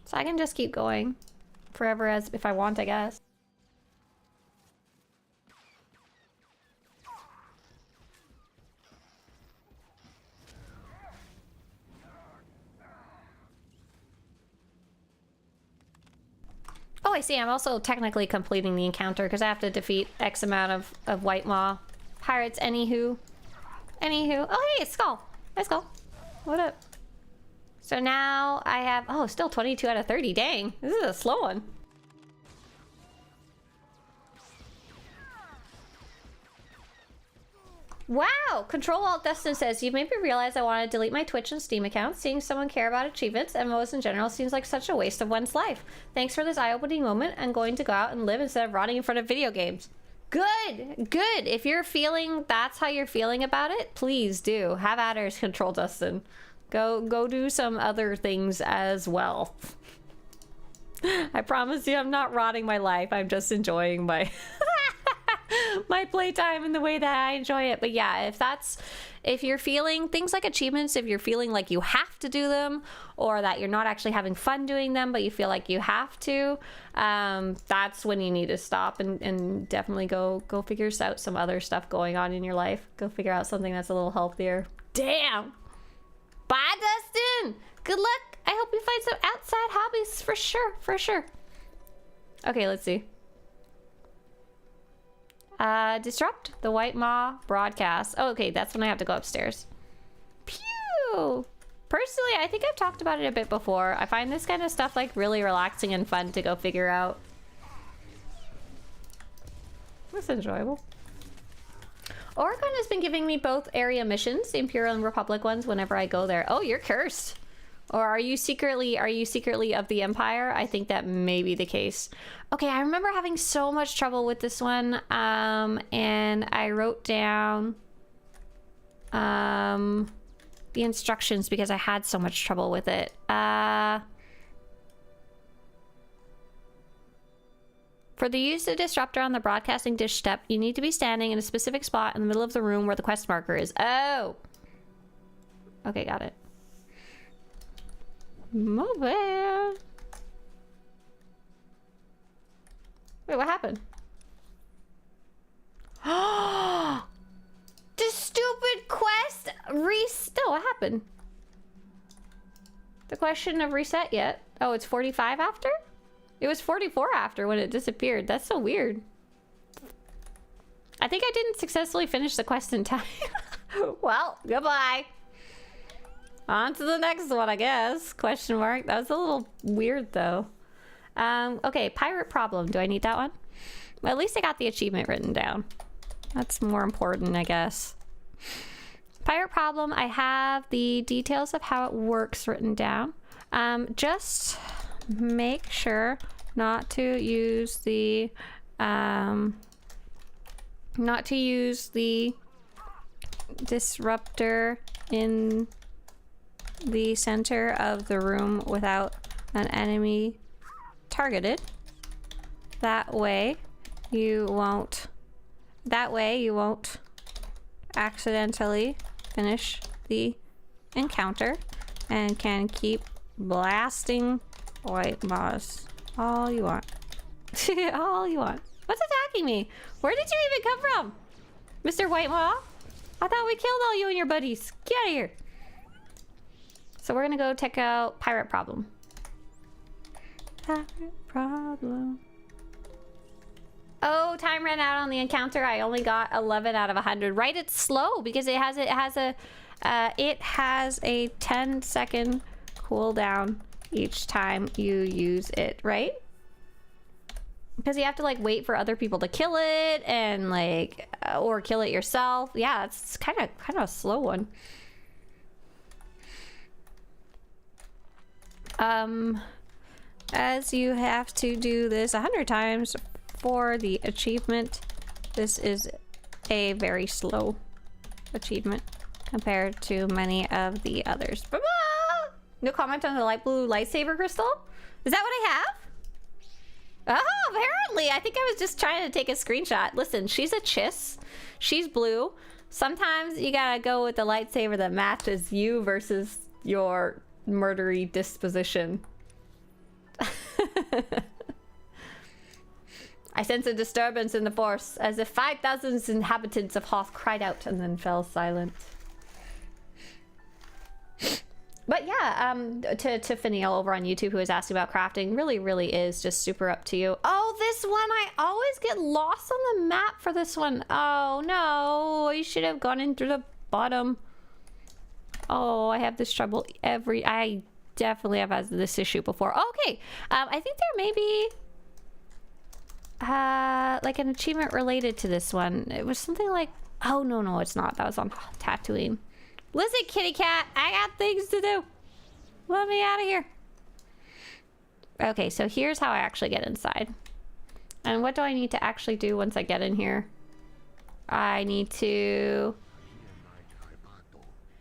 [SPEAKER 1] So I can just keep going forever as if I want, I guess. Oh, I see. I'm also technically completing the encounter because I have to defeat X amount of White Maw pirates. Anywho. Oh, hey, it's Skull. Hi, Skull. What up? So now I have... Oh, still 22 out of 30. Dang. This is a slow one. Wow! Control-Alt-Dustin says, you've made me realize I want to delete my Twitch and Steam accounts. Seeing someone care about achievements and MMOs in general seems like such a waste of one's life. Thanks for this eye-opening moment. I'm going to go out and live instead of rotting in front of video games. Good! Good! If you're feeling that's how you're feeling about it, please do. Have at her, Control-Dustin. Go do some other things as well. I promise you I'm not rotting my life. I'm just enjoying my... my playtime in the way that I enjoy it. But yeah, if you're feeling things like achievements, if you're feeling like you have to do them, or that you're not actually having fun doing them, but you feel like you have to, that's when you need to stop and definitely go figure out some other stuff going on in your life. Go figure out something that's a little healthier. Damn! Bye, Dustin! Good luck! I hope you find some outside hobbies for sure. Okay, let's see. Disrupt the White Maw broadcast. Oh, okay, that's when I have to go upstairs. Pew! Personally, I think I've talked about it a bit before. I find this kind of stuff like really relaxing and fun to go figure out. That's enjoyable. Oregon has been giving me both area missions, the Imperial and Republic ones, whenever I go there. Oh, you're cursed. Or are you secretly of the Empire? I think that may be the case. Okay, I remember having so much trouble with this one. And I wrote down the instructions because I had so much trouble with it. For the use of disruptor on the broadcasting dish step, you need to be standing in a specific spot in the middle of the room where the quest marker is. Oh! Okay, got it. Mobile. Wait, what happened? The stupid quest no, what happened? The quest shouldn't have reset yet. Oh, it's 45 after? It was 44 after when it disappeared. That's so weird. I think I didn't successfully finish the quest in time. Well, goodbye. On to the next one, I guess. Question mark. That was a little weird, though. Okay, pirate problem. Do I need that one? Well, at least I got the achievement written down. That's more important, I guess. Pirate problem. I have the details of how it works written down. Just make sure not to use the disruptor in the center of the room without an enemy targeted. That way you won't accidentally finish the encounter and can keep blasting white moss all you want. All you want. What's attacking me? Where did you even come from? Mr. White Maw? I thought we killed all you and your buddies. Get out of here. So we're gonna go check out Pirate Problem. Pirate Problem. Oh, time ran out on the encounter. I only got 11 out of 100. Right, it's slow because it has a 10-second cooldown each time you use it, right? Because you have to like wait for other people to kill it and like or kill it yourself. Yeah, it's kind of a slow one. As you have to do this 100 times for the achievement, this is a very slow achievement compared to many of the others. No comment on the light blue lightsaber crystal? Is that what I have? Oh, apparently. I think I was just trying to take a screenshot. Listen, she's a chiss. She's blue. Sometimes you gotta go with the lightsaber that matches you versus your murdery disposition. I sense a disturbance in the force, as if 5,000 inhabitants of Hoth cried out and then fell silent. But yeah, to Finiel over on YouTube, who was asking about crafting, really is just super up to you. Oh, this one, I always get lost on the map for this one. Oh no, I should have gone in through the bottom. Oh, I have this trouble I definitely have had this issue before. Okay, I think there may be like an achievement related to this one. It was something like, oh no, it's not. That was on Tatooine. Listen, kitty cat, I got things to do. Let me out of here. Okay, so here's how I actually get inside. And what do I need to actually do once I get in here? I need to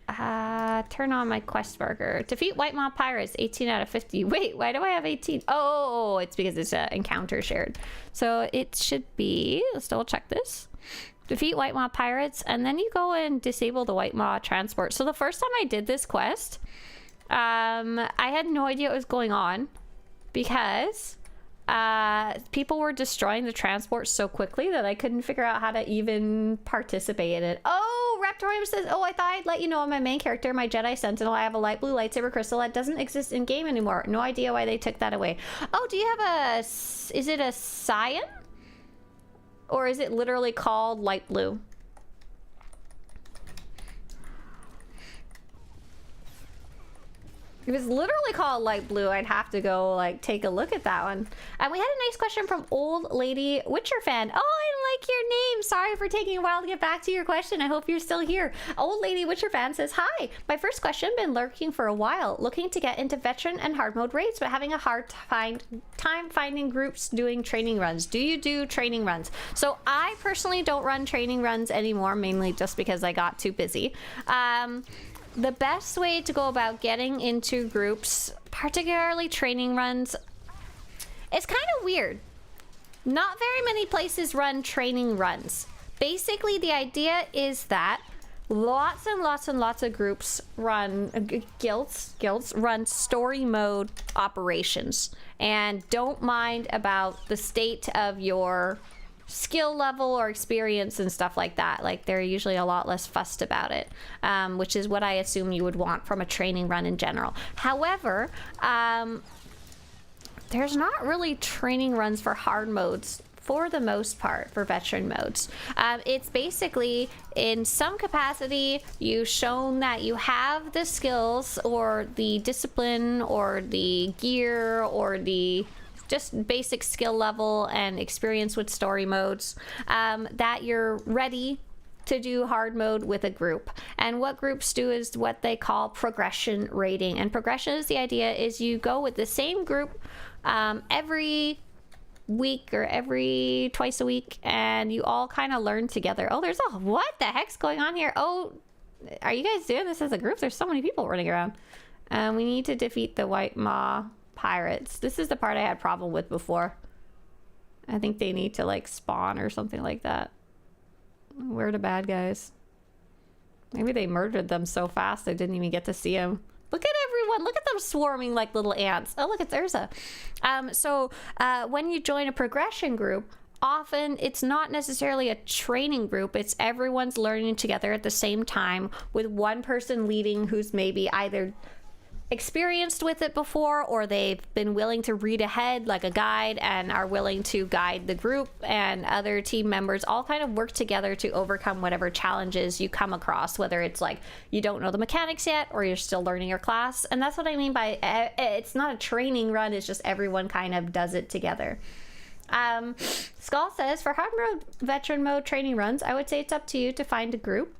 [SPEAKER 1] turn on my quest marker. Defeat White Maw Pirates, 18 out of 50. Wait, why do I have 18? Oh, it's because it's an encounter shared. So it should be, let's double check this. Defeat White Maw Pirates, and then you go and disable the White Maw transport. So the first time I did this quest, I had no idea what was going on because people were destroying the transport so quickly that I couldn't figure out how to even participate in it. Oh, Raptorium says, oh, I thought I'd let you know I'm my main character, my Jedi Sentinel. I have a light blue lightsaber crystal that doesn't exist in game anymore. No idea why they took that away. Oh, do you have is it a cyan? Or is it literally called light blue? If it's literally called light blue, I'd have to go like take a look at that one. And we had a nice question from Old Lady Witcher fan. Oh, I like your name. Sorry for taking a while to get back to your question. I hope you're still here. Old Lady Witcher fan says, hi, my first question, been lurking for a while, looking to get into veteran and hard mode raids, but having a hard time finding groups doing training runs. Do you do training runs? So I personally don't run training runs anymore, mainly just because I got too busy. The best way to go about getting into groups, particularly training runs, it's kind of weird. Not very many places run training runs. Basically, the idea is that lots and lots of groups run, guilds run story mode operations and don't mind about the state of your skill level or experience and stuff like that. Like, they're usually a lot less fussed about it, which is what I assume you would want from a training run in general. However, there's not really training runs for hard modes for the most part for veteran modes. It's basically, in some capacity, you've shown that you have the skills or the discipline or the gear or the just basic skill level and experience with story modes, that you're ready to do hard mode with a group. And what groups do is what they call progression rating. And progression is the idea is you go with the same group every week or every twice a week, and you all kind of learn together. Oh, there's a, what the heck's going on here? Oh, are you guys doing this as a group? There's so many people running around. We need to defeat the White Maw pirates. This is the part I had problem with before. I think they need to like spawn or something like that. Where are the bad guys? Maybe they murdered them so fast I didn't even get to see them. Look at everyone. Look at them swarming like little ants. Oh, look, it's Urza. When you join a progression group, often it's not necessarily a training group. It's everyone's learning together at the same time with one person leading who's maybe either experienced with it before or they've been willing to read ahead like a guide and are willing to guide the group, and other team members all kind of work together to overcome whatever challenges you come across, whether it's like you don't know the mechanics yet or you're still learning your class. And that's what I mean by it's not a training run, it's just everyone kind of does it together. Skull says, for hard mode, veteran mode training runs, I would say it's up to you to find a group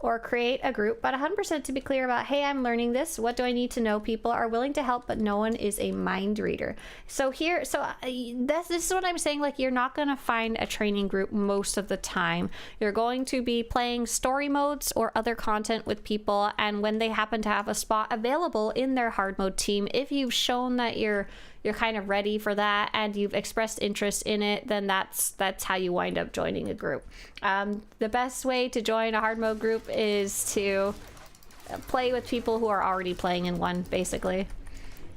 [SPEAKER 1] or create a group, but 100% to be clear about, hey, I'm learning this. What do I need to know? People are willing to help, but no one is a mind reader. So this is what I'm saying. Like, you're not going to find a training group most of the time. You're going to be playing story modes or other content with people. And when they happen to have a spot available in their hard mode team, if you've shown that you're kind of ready for that and you've expressed interest in it, then that's how you wind up joining a group. The best way to join a hard mode group is to play with people who are already playing in one, basically.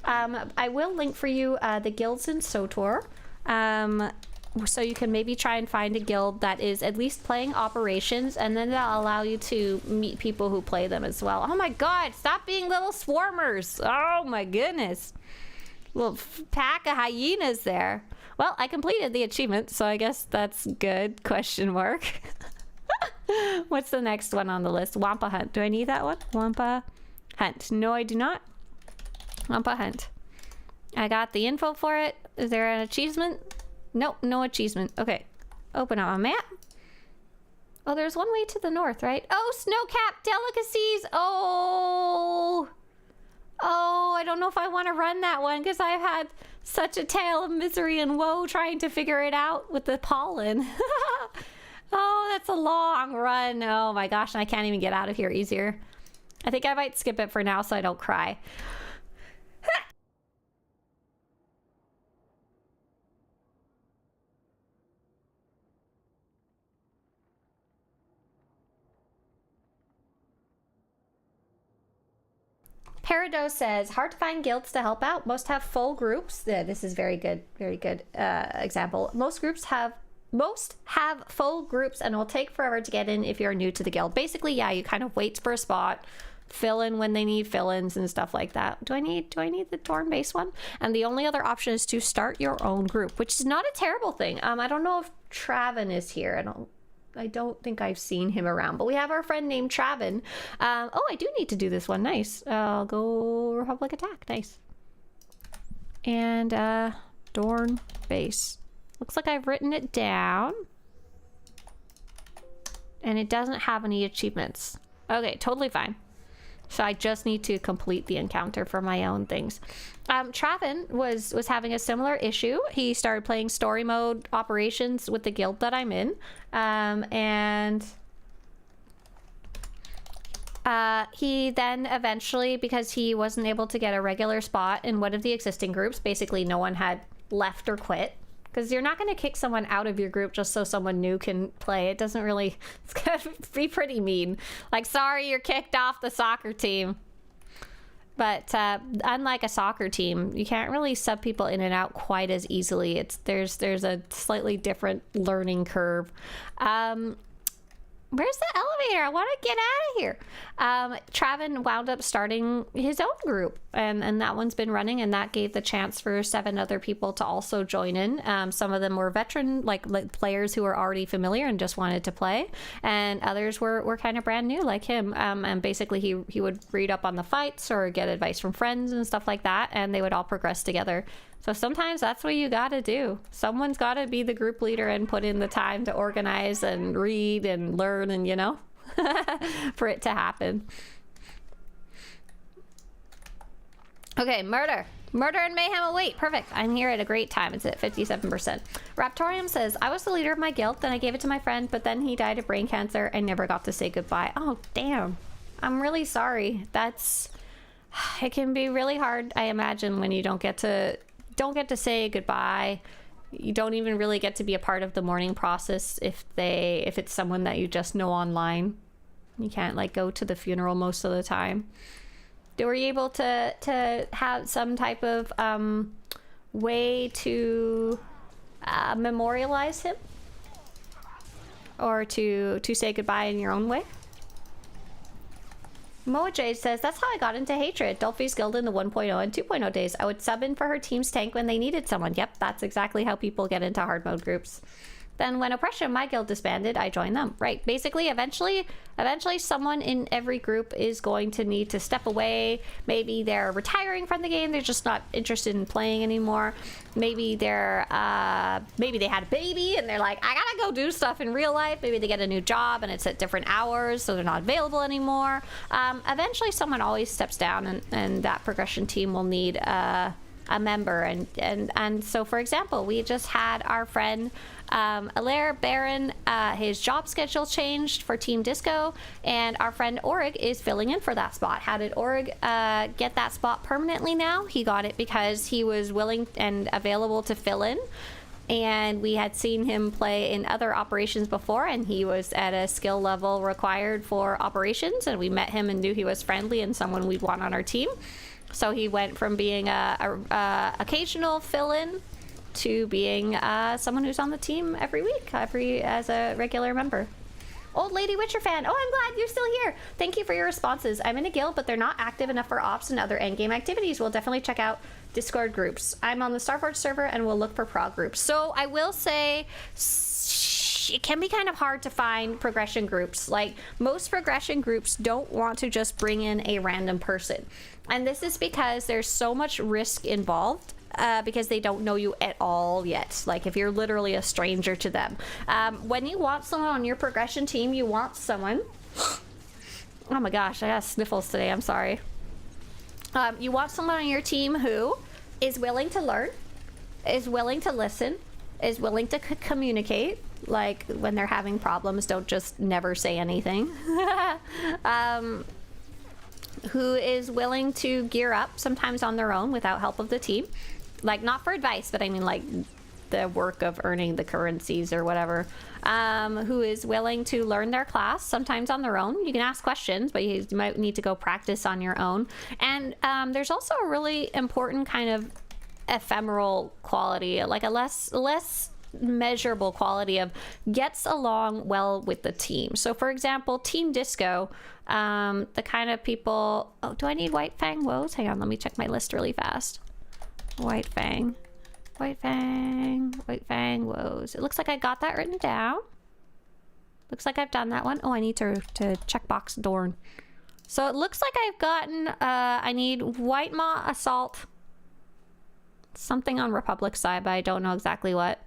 [SPEAKER 1] I will link for you the guilds in SWTOR, so you can maybe try and find a guild that is at least playing operations, and then that'll allow you to meet people who play them as well. Oh my god, stop being little swarmers. Oh my goodness. Little pack of hyenas there. Well, I completed the achievement, so I guess that's good, question mark. What's the next one on the list? Wampa Hunt. Do I need that one? Wampa Hunt. No, I do not. Wampa Hunt. I got the info for it. Is there an achievement? Nope, no achievement. Okay. Open up a map. Oh, there's one way to the north, right? Oh, snow-capped delicacies. Oh, I don't know if I want to run that one because I've had such a tale of misery and woe trying to figure it out with the pollen. Oh, that's a long run. Oh my gosh, and I can't even get out of here easier. I think I might skip it for now so I don't cry. Peridot says, hard to find guilds to help out. Most have full groups. Yeah, this is very good example. Most have full groups and it will take forever to get in if you're new to the guild. Basically, yeah, you kind of wait for a spot, fill in when they need fill-ins and stuff like that. Do I need the Torn base one? And the only other option is to start your own group, which is not a terrible thing. I don't know if Traven is here. I don't think I've seen him around, but we have our friend named Traven. Oh, I do need to do this one. Nice. I'll go Republic Attack. Nice. And Dorn base. Looks like I've written it down. And it doesn't have any achievements. Okay, totally fine. So I just need to complete the encounter for my own things. Traven was having a similar issue. He started playing story mode operations with the guild that I'm in. He then eventually, because he wasn't able to get a regular spot in one of the existing groups, basically no one had left or quit. Because you're not going to kick someone out of your group just so someone new can play. It doesn't really... It's going to be pretty mean. Like, sorry, you're kicked off the soccer team. But unlike a soccer team, you can't really sub people in and out quite as easily. There's a slightly different learning curve. Where's the elevator? I want to get out of here. Traven wound up starting his own group, and that one's been running, and that gave the chance for 7 other people to also join in. Some of them were veteran, like players who were already familiar and just wanted to play, and others were kind of brand new, like him. And basically, he would read up on the fights or get advice from friends and stuff like that, and they would all progress together. So sometimes that's what you gotta do. Someone's gotta be the group leader and put in the time to organize and read and learn and, you know, for it to happen. Okay, murder and mayhem await. Perfect. I'm here at a great time. It's at 57%. Raptorium says, I was the leader of my guild, then I gave it to my friend, but then he died of brain cancer and never got to say goodbye. Oh, damn. I'm really sorry. That's It can be really hard, I imagine, when you don't get to say goodbye. You don't even really get to be a part of the mourning process if it's someone that you just know online. You can't like go to the funeral most of the time. Were you able to have some type of way to memorialize him, or to say goodbye in your own way? Moa Jade says, that's how I got into Hatred. Dolphy's Guild in the 1.0 and 2.0 days. I would sub in for her team's tank when they needed someone. Yep, that's exactly how people get into hard mode groups. Then when Oppression, my guild, disbanded, I joined them. Right, basically, eventually someone in every group is going to need to step away. Maybe they're retiring from the game, they're just not interested in playing anymore. Maybe they're, maybe they had a baby and they're like, I gotta go do stuff in real life. Maybe they get a new job and it's at different hours, so they're not available anymore. Eventually someone always steps down, and that progression team will need a member. And so, for example, we just had our friend Alaire Baron, his job schedule changed for Team Disco, and our friend Orig is filling in for that spot. How did Orig get that spot permanently now? He got it because he was willing and available to fill in, and we had seen him play in other operations before, and he was at a skill level required for operations, and we met him and knew he was friendly and someone we'd want on our team. So he went from being a occasional fill-in to being someone who's on the team every week, as a regular member. Old Lady Witcher fan. Oh, I'm glad you're still here. Thank you for your responses. I'm in a guild, but they're not active enough for ops and other endgame activities. We'll definitely check out Discord groups. I'm on the Starforge server and we'll look for prog groups. So I will say it can be kind of hard to find progression groups. Like, most progression groups don't want to just bring in a random person. And this is because there's so much risk involved. Because they don't know you at all yet. Like, if you're literally a stranger to them. When you want someone on your progression team, you want someone... Oh my gosh, I got sniffles today, I'm sorry. You want someone on your team who is willing to learn, is willing to listen, is willing to communicate. Like, when they're having problems, don't just never say anything. Who is willing to gear up, sometimes on their own, without help of the team. Like, not for advice, but I mean, like, the work of earning the currencies or whatever. Who is willing to learn their class, sometimes on their own. You can ask questions, but you might need to go practice on your own. And there's also a really important kind of ephemeral quality, like a less measurable quality of gets along well with the team. So, for example, Team Disco, the kind of people... Oh, do I need White Fang woes? Hang on, let me check my list really fast. White Fang woes. It looks like I got that written down. Looks like I've done that one. Oh, I need to checkbox Dorn. So it looks like I've gotten, I need White Maw Assault. Something on Republic side, but I don't know exactly what.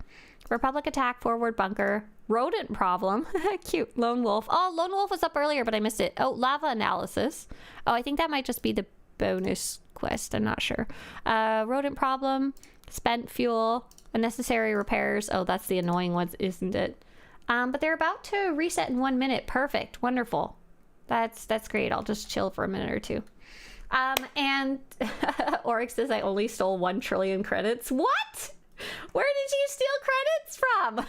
[SPEAKER 1] Republic Attack, Forward Bunker, Rodent Problem. Cute. Lone Wolf. Oh, Lone Wolf was up earlier, but I missed it. Oh, Lava Analysis. Oh, I think that might just be the bonus quest. I'm not sure. Rodent Problem, Spent Fuel, Unnecessary Repairs. Oh, that's the annoying ones, isn't it? But they're about to reset in 1 minute. Perfect. Wonderful. That's great. I'll just chill for a minute or two. And Oryx says I only stole 1 trillion credits. What? Where did you steal credits from?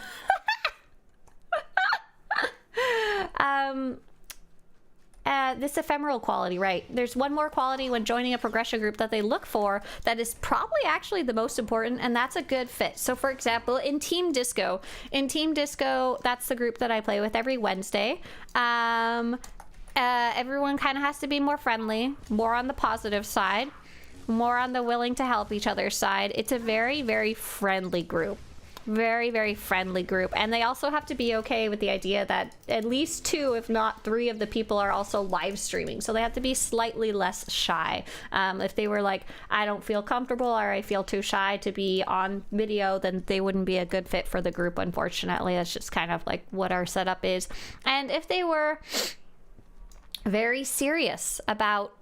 [SPEAKER 1] This ephemeral quality, right? There's one more quality when joining a progression group that they look for that is probably actually the most important, and that's a good fit. So, for example, in Team Disco, that's the group that I play with every Wednesday. Everyone kind of has to be more friendly, more on the positive side, more on the willing to help each other side. It's a very, very friendly group. Very, very friendly group. And they also have to be okay with the idea that at least 2, if not 3 of the people are also live streaming. So they have to be slightly less shy. If they were like, I don't feel comfortable or I feel too shy to be on video, then they wouldn't be a good fit for the group, unfortunately. That's just kind of like what our setup is. And if they were very serious about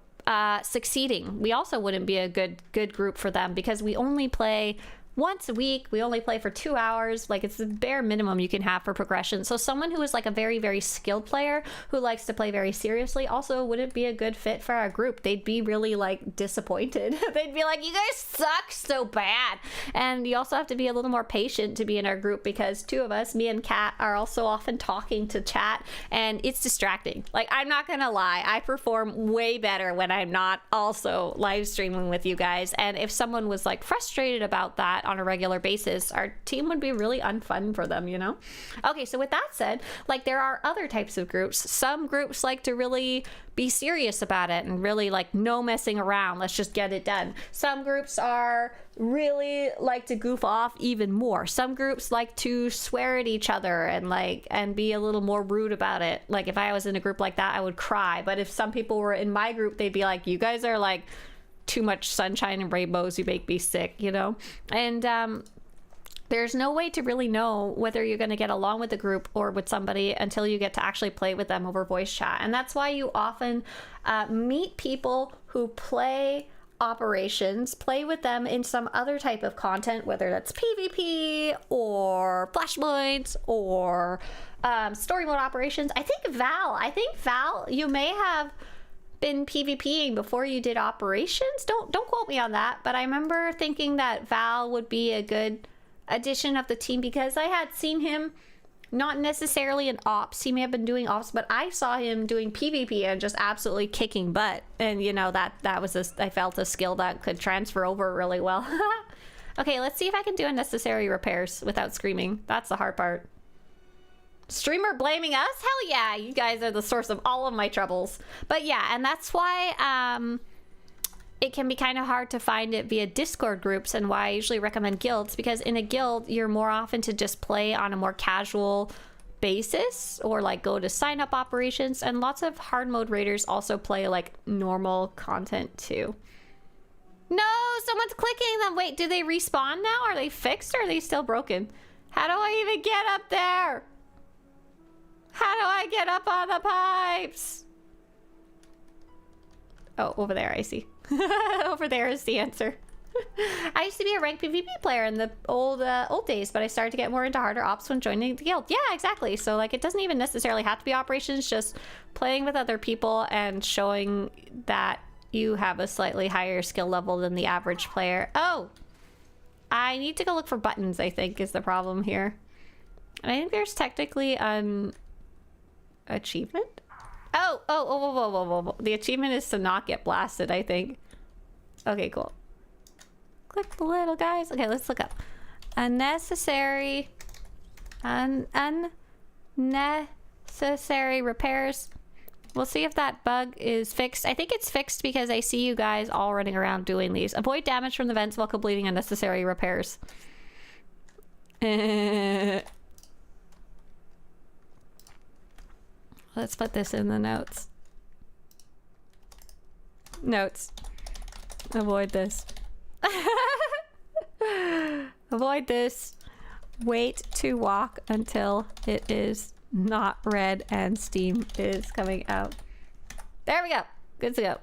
[SPEAKER 1] succeeding, we also wouldn't be a good group for them, because we only play once a week. We only play for 2 hours. Like, it's the bare minimum you can have for progression. So someone who is like a very, very skilled player who likes to play very seriously also wouldn't be a good fit for our group. They'd be really like disappointed. They'd be like, you guys suck so bad. And you also have to be a little more patient to be in our group, because two of us, me and Kat, are also often talking to chat, and it's distracting. Like, I'm not gonna lie, I perform way better when I'm not also live streaming with you guys. And if someone was like frustrated about that on a regular basis, our team would be really unfun for them, you know? Okay, so with that said, like, there are other types of groups. Some groups like to really be serious about it and really like no messing around, let's just get it done. Some groups are really like to goof off even more. Some groups like to swear at each other and be a little more rude about it. Like, if I was in a group like that, I would cry. But if some people were in my group, they'd be like, you guys are like too much sunshine and rainbows, you make me sick, you know? And there's no way to really know whether you're going to get along with the group or with somebody until you get to actually play with them over voice chat. And that's why you often meet people who play operations, play with them in some other type of content, whether that's PvP or Flashpoints or story mode operations. I think Val, you may have been PvPing before you did operations. Don't quote me on that, but I remember thinking that Val would be a good addition of the team, because I had seen him not necessarily in ops. He may have been doing ops, but I saw him doing PvP and just absolutely kicking butt. And you know, that was I felt a skill that could transfer over really well. Okay, let's see if I can do unnecessary repairs without screaming. That's the hard part. Streamer blaming us? Hell yeah, you guys are the source of all of my troubles. But yeah, and that's why it can be kind of hard to find it via Discord groups, and why I usually recommend guilds, because in a guild you're more often to just play on a more casual basis or like go to sign up operations, and lots of hard mode raiders also play like normal content too. No, someone's clicking them. Wait, do they respawn now? Are they fixed or are they still broken? How do I even get up there? How do I get up on the pipes? Oh, over there, I see. Over there is the answer. I used to be a ranked PvP player in the old days, but I started to get more into harder ops when joining the guild. Yeah, exactly. So like, it doesn't even necessarily have to be operations, just playing with other people and showing that you have a slightly higher skill level than the average player. Oh, I need to go look for buttons, I think, is the problem here. And I think there's technically an achievement. Oh, whoa. The achievement is to not get blasted, I think. Okay, cool. Click the little guys. Okay, let's look up. Unnecessary repairs. We'll see if that bug is fixed. I think it's fixed because I see you guys all running around doing these. Avoid damage from the vents while completing unnecessary repairs. Let's put this in the notes. Notes. Avoid this. Avoid this. Wait to walk until it is not red and steam is coming out. There we go. Good to go.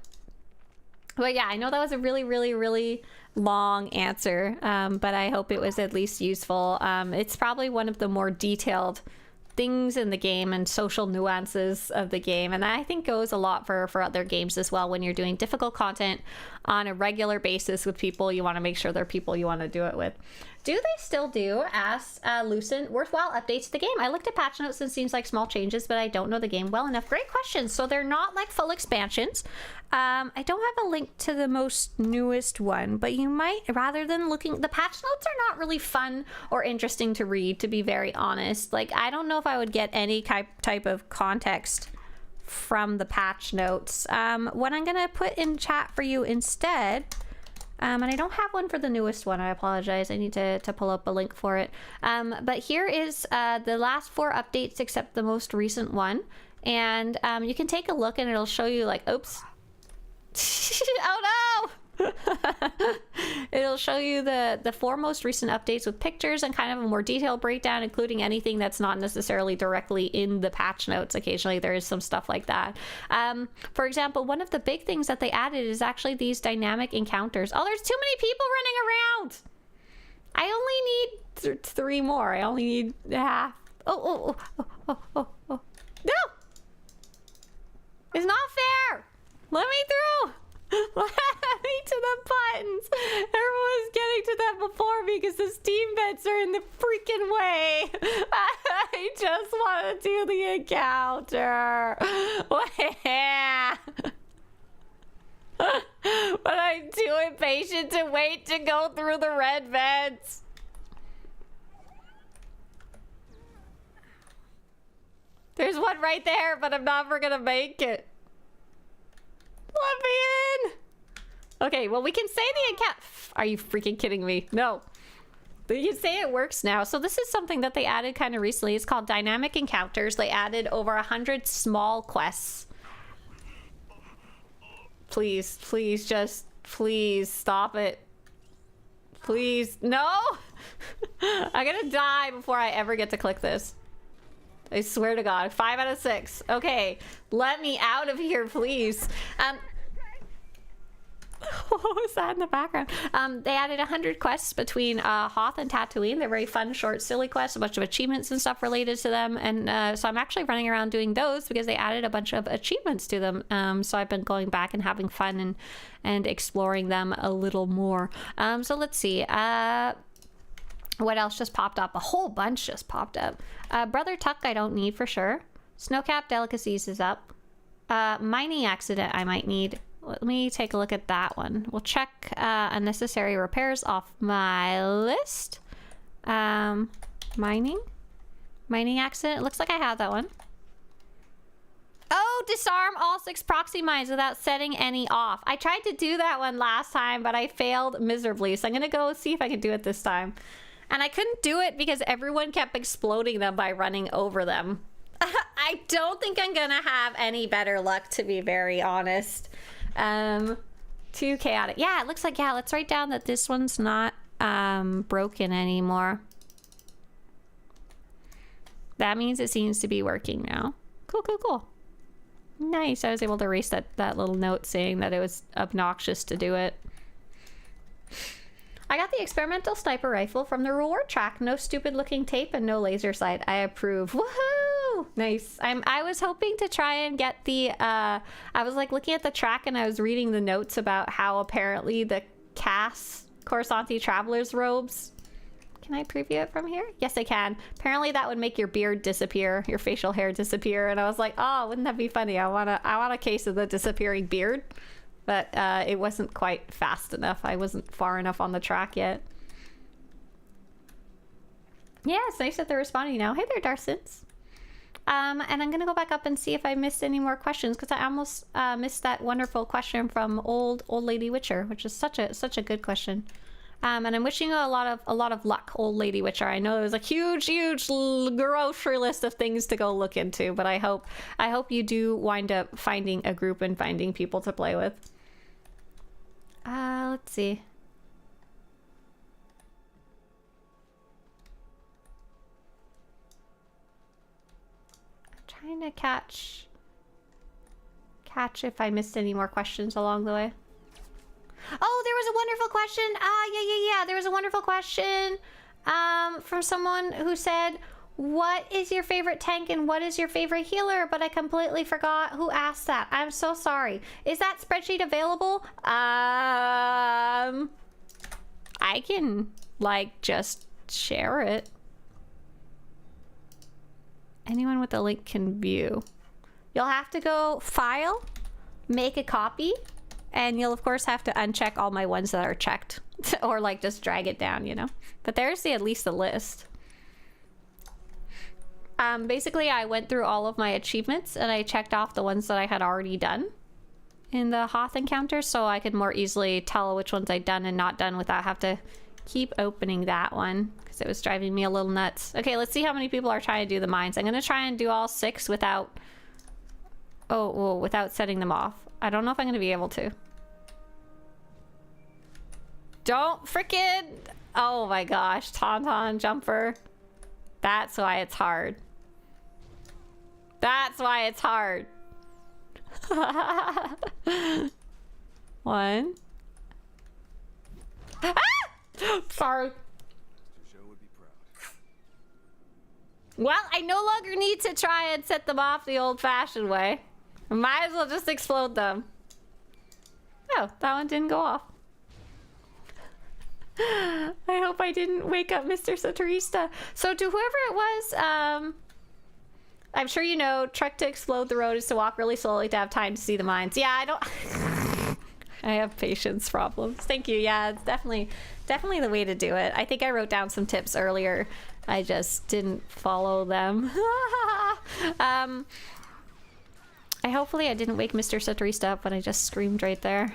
[SPEAKER 1] But yeah, I know that was a really long answer, but I hope it was at least useful. It's probably one of the more detailed things in the game and social nuances of the game, and that I think goes a lot for other games as well. When you're doing difficult content on a regular basis with people, you want to make sure they're people you want to do it with. Do they still do, asks Lucent, worthwhile updates to the game? I looked at patch notes and it seems like small changes, but I don't know the game well enough. Great question. So they're not like full expansions. I don't have a link to the most newest one, but you might, rather than looking, the patch notes are not really fun or interesting to read, to be very honest. Like, I don't know if I would get any type of context from the patch notes. What I'm gonna put in chat for you instead, and I don't have one for the newest one, I apologize, I need to pull up a link for it, but here is the last 4 updates except the most recent one, and you can take a look and it'll show you like, oops. Oh no. It'll show you the 4 most recent updates with pictures and kind of a more detailed breakdown, including anything that's not necessarily directly in the patch notes. Occasionally there is some stuff like that. For example, one of the big things that they added is actually these dynamic encounters. Oh, there's too many people running around. I only need 3 more. I only need half. Oh. No! It's not fair! Let me through! Let me to the buttons! Everyone's getting to them before me because the steam vents are in the freaking way! I just want to do the encounter! But I'm too impatient to wait to go through the red vents! There's one right there, but I'm never gonna make it. Let me in! Okay, well, we can say the account. Are you freaking kidding me? No. You can say it works now. So this is something that they added kind of recently. It's called Dynamic Encounters. They added over 100 small quests. Please, please, just please stop it. Please. No! I'm gonna die before I ever get to click this. I swear to God. 5 out of 6. Okay, let me out of here, please. What was that in the background? They added 100 quests between Hoth and Tatooine. They're very fun, short, silly quests, a bunch of achievements and stuff related to them. And so I'm actually running around doing those because they added a bunch of achievements to them. So I've been going back and having fun and exploring them a little more. So let's see. What else just popped up? A whole bunch just popped up. Brother Tuck I don't need for sure. Snowcap Delicacies is up. Mining Accident I might need. Let me take a look at that one. We'll check unnecessary repairs off my list. Mining Accident. It looks like I have that one. Oh, disarm all 6 proxy mines without setting any off. I tried to do that one last time, but I failed miserably. So I'm going to go see if I can do it this time. And I couldn't do it because everyone kept exploding them by running over them. I don't think I'm gonna have any better luck, to be very honest. Too chaotic. Yeah, it looks like, yeah, let's write down that this one's not broken anymore. That means it seems to be working now. Cool. Nice. I was able to erase that little note saying that it was obnoxious to do it. I got the experimental sniper rifle from the reward track. No stupid looking tape and no laser sight. I approve. Woohoo! Nice. I was hoping to try and get the I was like looking at the track and I was reading the notes about how apparently the Cass Coruscanti Traveler's robes. Can I preview it from here? Yes, I can. Apparently that would make your beard disappear, your facial hair disappear, and I was like, oh, wouldn't that be funny? I want a case of the disappearing beard. But it wasn't quite fast enough. I wasn't far enough on the track yet. Yeah, it's nice that they're responding now. Hey there, Darsons. And I'm going to go back up and see if I missed any more questions, because I almost missed that wonderful question from old Lady Witcher, which is such a good question. And I'm wishing you a lot of luck, old Lady Witcher. I know there's a huge grocery list of things to go look into, but I hope you do wind up finding a group and finding people to play with. Let's see. I'm trying to catch if I missed any more questions along the way. Oh, there was a wonderful question. Yeah. There was a wonderful question from someone who said, what is your favorite tank and what is your favorite healer? But I completely forgot who asked that. I'm so sorry. Is that spreadsheet available? I can, just share it. Anyone with a link can view. You'll have to go File, Make a Copy, and you'll of course have to uncheck all my ones that are checked. Or just drag it down, But there's at least the list. Basically, I went through all of my achievements and I checked off the ones that I had already done in the Hoth encounter, so I could more easily tell which ones I'd done and not done without have to keep opening that one, because it was driving me a little nuts. Okay, let's see how many people are trying to do the mines. I'm gonna try and do all 6 without without setting them off. I don't know if I'm gonna be able to. Don't frickin'... Oh my gosh, Tauntaun Jumper. That's why it's hard. That's why it's hard. 1. Ah! Sorry. Well, I no longer need to try and set them off the old-fashioned way. I might as well just explode them. Oh, that one didn't go off. I hope I didn't wake up Mr. Swtorista. So to whoever it was, I'm sure you know, trek to explode the road is to walk really slowly to have time to see the mines. Yeah, I don't... I have patience problems. Thank you. Yeah, it's definitely the way to do it. I think I wrote down some tips earlier. I just didn't follow them. Hopefully I didn't wake Mr. Swtorista up when I just screamed right there.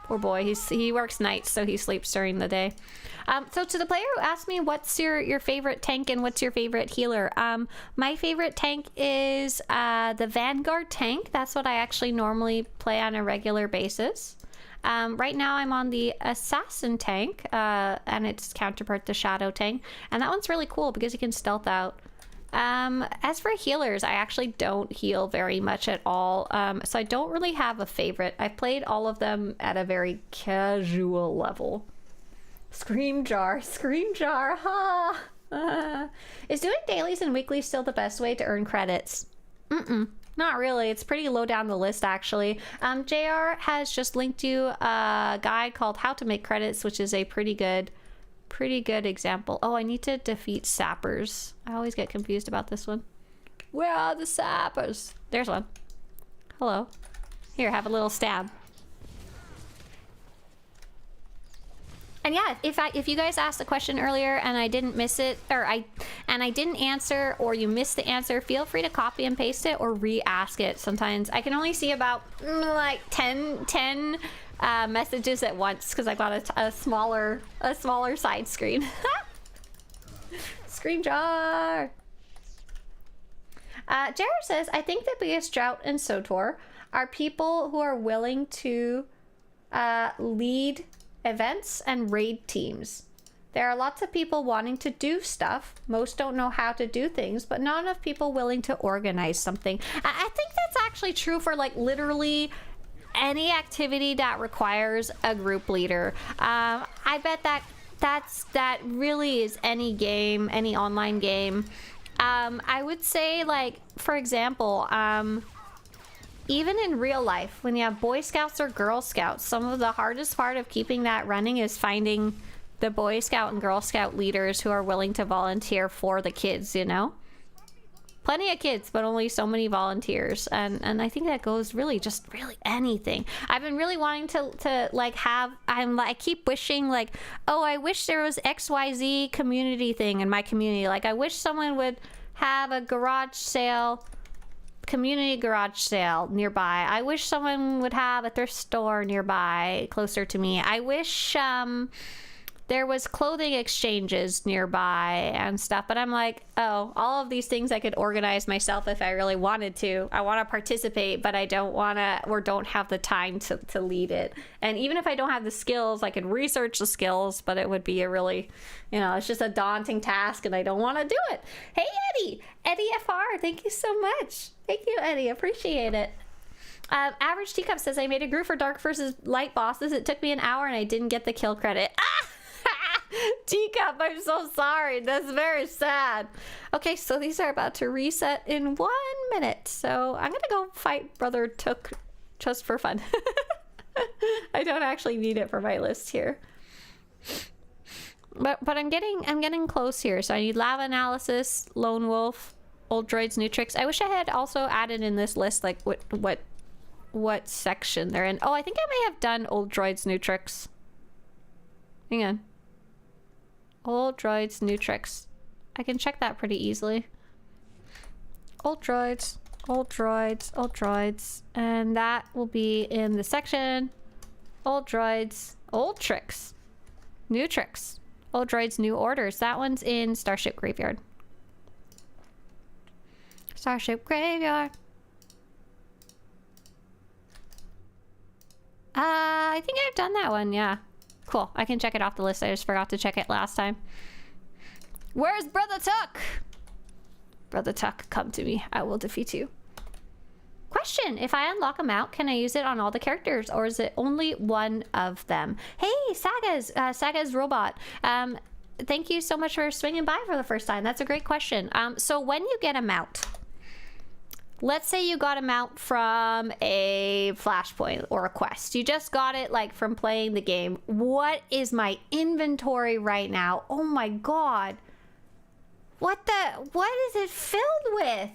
[SPEAKER 1] Poor boy. He works nights, so he sleeps during the day. So to the player who asked me what's your favorite tank and what's your favorite healer, my favorite tank is the Vanguard tank. That's what I actually normally play on a regular basis. Right now I'm on the Assassin tank, and its counterpart, the Shadow tank. And that one's really cool because you can stealth out. As for healers, I actually don't heal very much at all. So I don't really have a favorite. I've played all of them at a very casual level. Scream jar, ha! Is doing dailies and weeklies still the best way to earn credits? Not really. It's pretty low down the list, actually. JR has just linked you a guide called How to Make Credits, which is a pretty good example. Oh, I need to defeat sappers. I always get confused about this one. Where are the sappers? There's one. Hello. Here, have a little stab. And yeah, if you guys asked a question earlier and I didn't miss it, or I didn't answer, or you missed the answer, feel free to copy and paste it or re-ask it. Sometimes I can only see about like 10 messages at once because I've got a smaller side screen. Screen jar. Jared says, I think the biggest drought in SWTOR are people who are willing to lead events and raid teams. There are lots of people wanting to do stuff. Most don't know how to do things, but not enough people willing to organize something. I think that's actually true for like literally any activity that requires a group leader. I bet that really is any game, any online game. I would say, like, for example, even in real life, when you have Boy Scouts or Girl Scouts, some of the hardest part of keeping that running is finding the Boy Scout and Girl Scout leaders who are willing to volunteer for the kids, you know? Plenty of kids, but only so many volunteers. And I think that goes really anything. I've been really wanting to like have, I keep wishing like, oh, I wish there was XYZ community thing in my community. Like I wish someone would have a garage sale, community garage sale nearby. I wish someone would have a thrift store nearby, closer to me. I wish there was clothing exchanges nearby and stuff, but I'm like, oh, all of these things I could organize myself if I really wanted to. I want to participate, but I don't want to, or don't have the time to lead it. And even if I don't have the skills, I could research the skills, but it would be a really, you know, it's just a daunting task and I don't want to do it. Hey, Eddie FR, thank you so much. Thank you, Eddie, appreciate it. Average Teacup says, I made a group for Dark versus Light bosses. It took me an hour and I didn't get the kill credit. Ah! Teacup, I'm so sorry. That's very sad. Okay, so these are about to reset in 1 minute. So I'm gonna go fight Brother Took just for fun. I don't actually need it for my list here. But I'm getting close here. So I need Lava Analysis, Lone Wolf, Old Droids, New Tricks. I wish I had also added in this list like what section they're in. Oh, I think I may have done Old Droids, New Tricks. Hang on. Old Droids, New Tricks. I can check that pretty easily. Old Droids, Old Droids, Old Droids. And that will be in the section Old Droids, Old Tricks, New Tricks. Old Droids, New Orders. That one's in Starship Graveyard. Starship Graveyard. I think I've done that one, yeah. Cool, I can check it off the list. I just forgot to check it last time. Where's Brother Tuck? Brother Tuck, come to me. I will defeat you. Question, if I unlock a mount, can I use it on all the characters or is it only one of them? Hey, Saga's robot. thank you so much for swinging by for the first time. That's a great question. So when you get a mount, let's say you got a mount from a flashpoint or a quest. You just got it like from playing the game. What is my inventory right now? Oh my god. What is it filled with?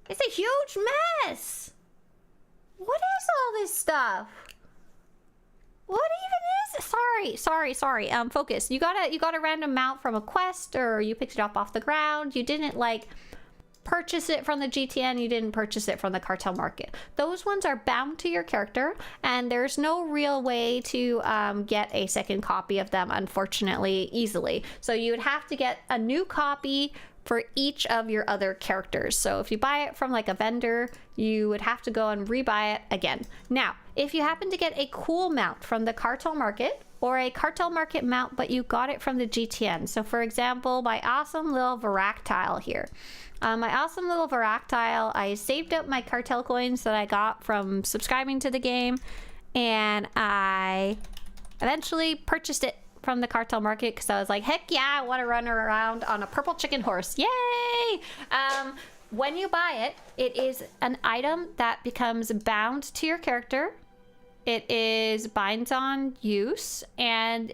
[SPEAKER 1] It's a huge mess. What is all this stuff? What even is it? Sorry. Focus. You got a random mount from a quest, or you picked it up off the ground. You didn't like purchase it from the GTN. You didn't purchase it from the cartel market. Those ones are bound to your character, and there's no real way to get a second copy of them, unfortunately, easily. So you would have to get a new copy for each of your other characters. So if you buy it from like a vendor, you would have to go and rebuy it again. Now, if you happen to get a cool mount from the cartel market, or a cartel market mount, but you got it from the GTN. So for example, my awesome little Varactile here. My awesome little Varactile, I saved up my cartel coins that I got from subscribing to the game, and I eventually purchased it from the cartel market because I was like, heck yeah, I want to run around on a purple chicken horse. Yay! When you buy it, it is an item that becomes bound to your character. It is binds on use, and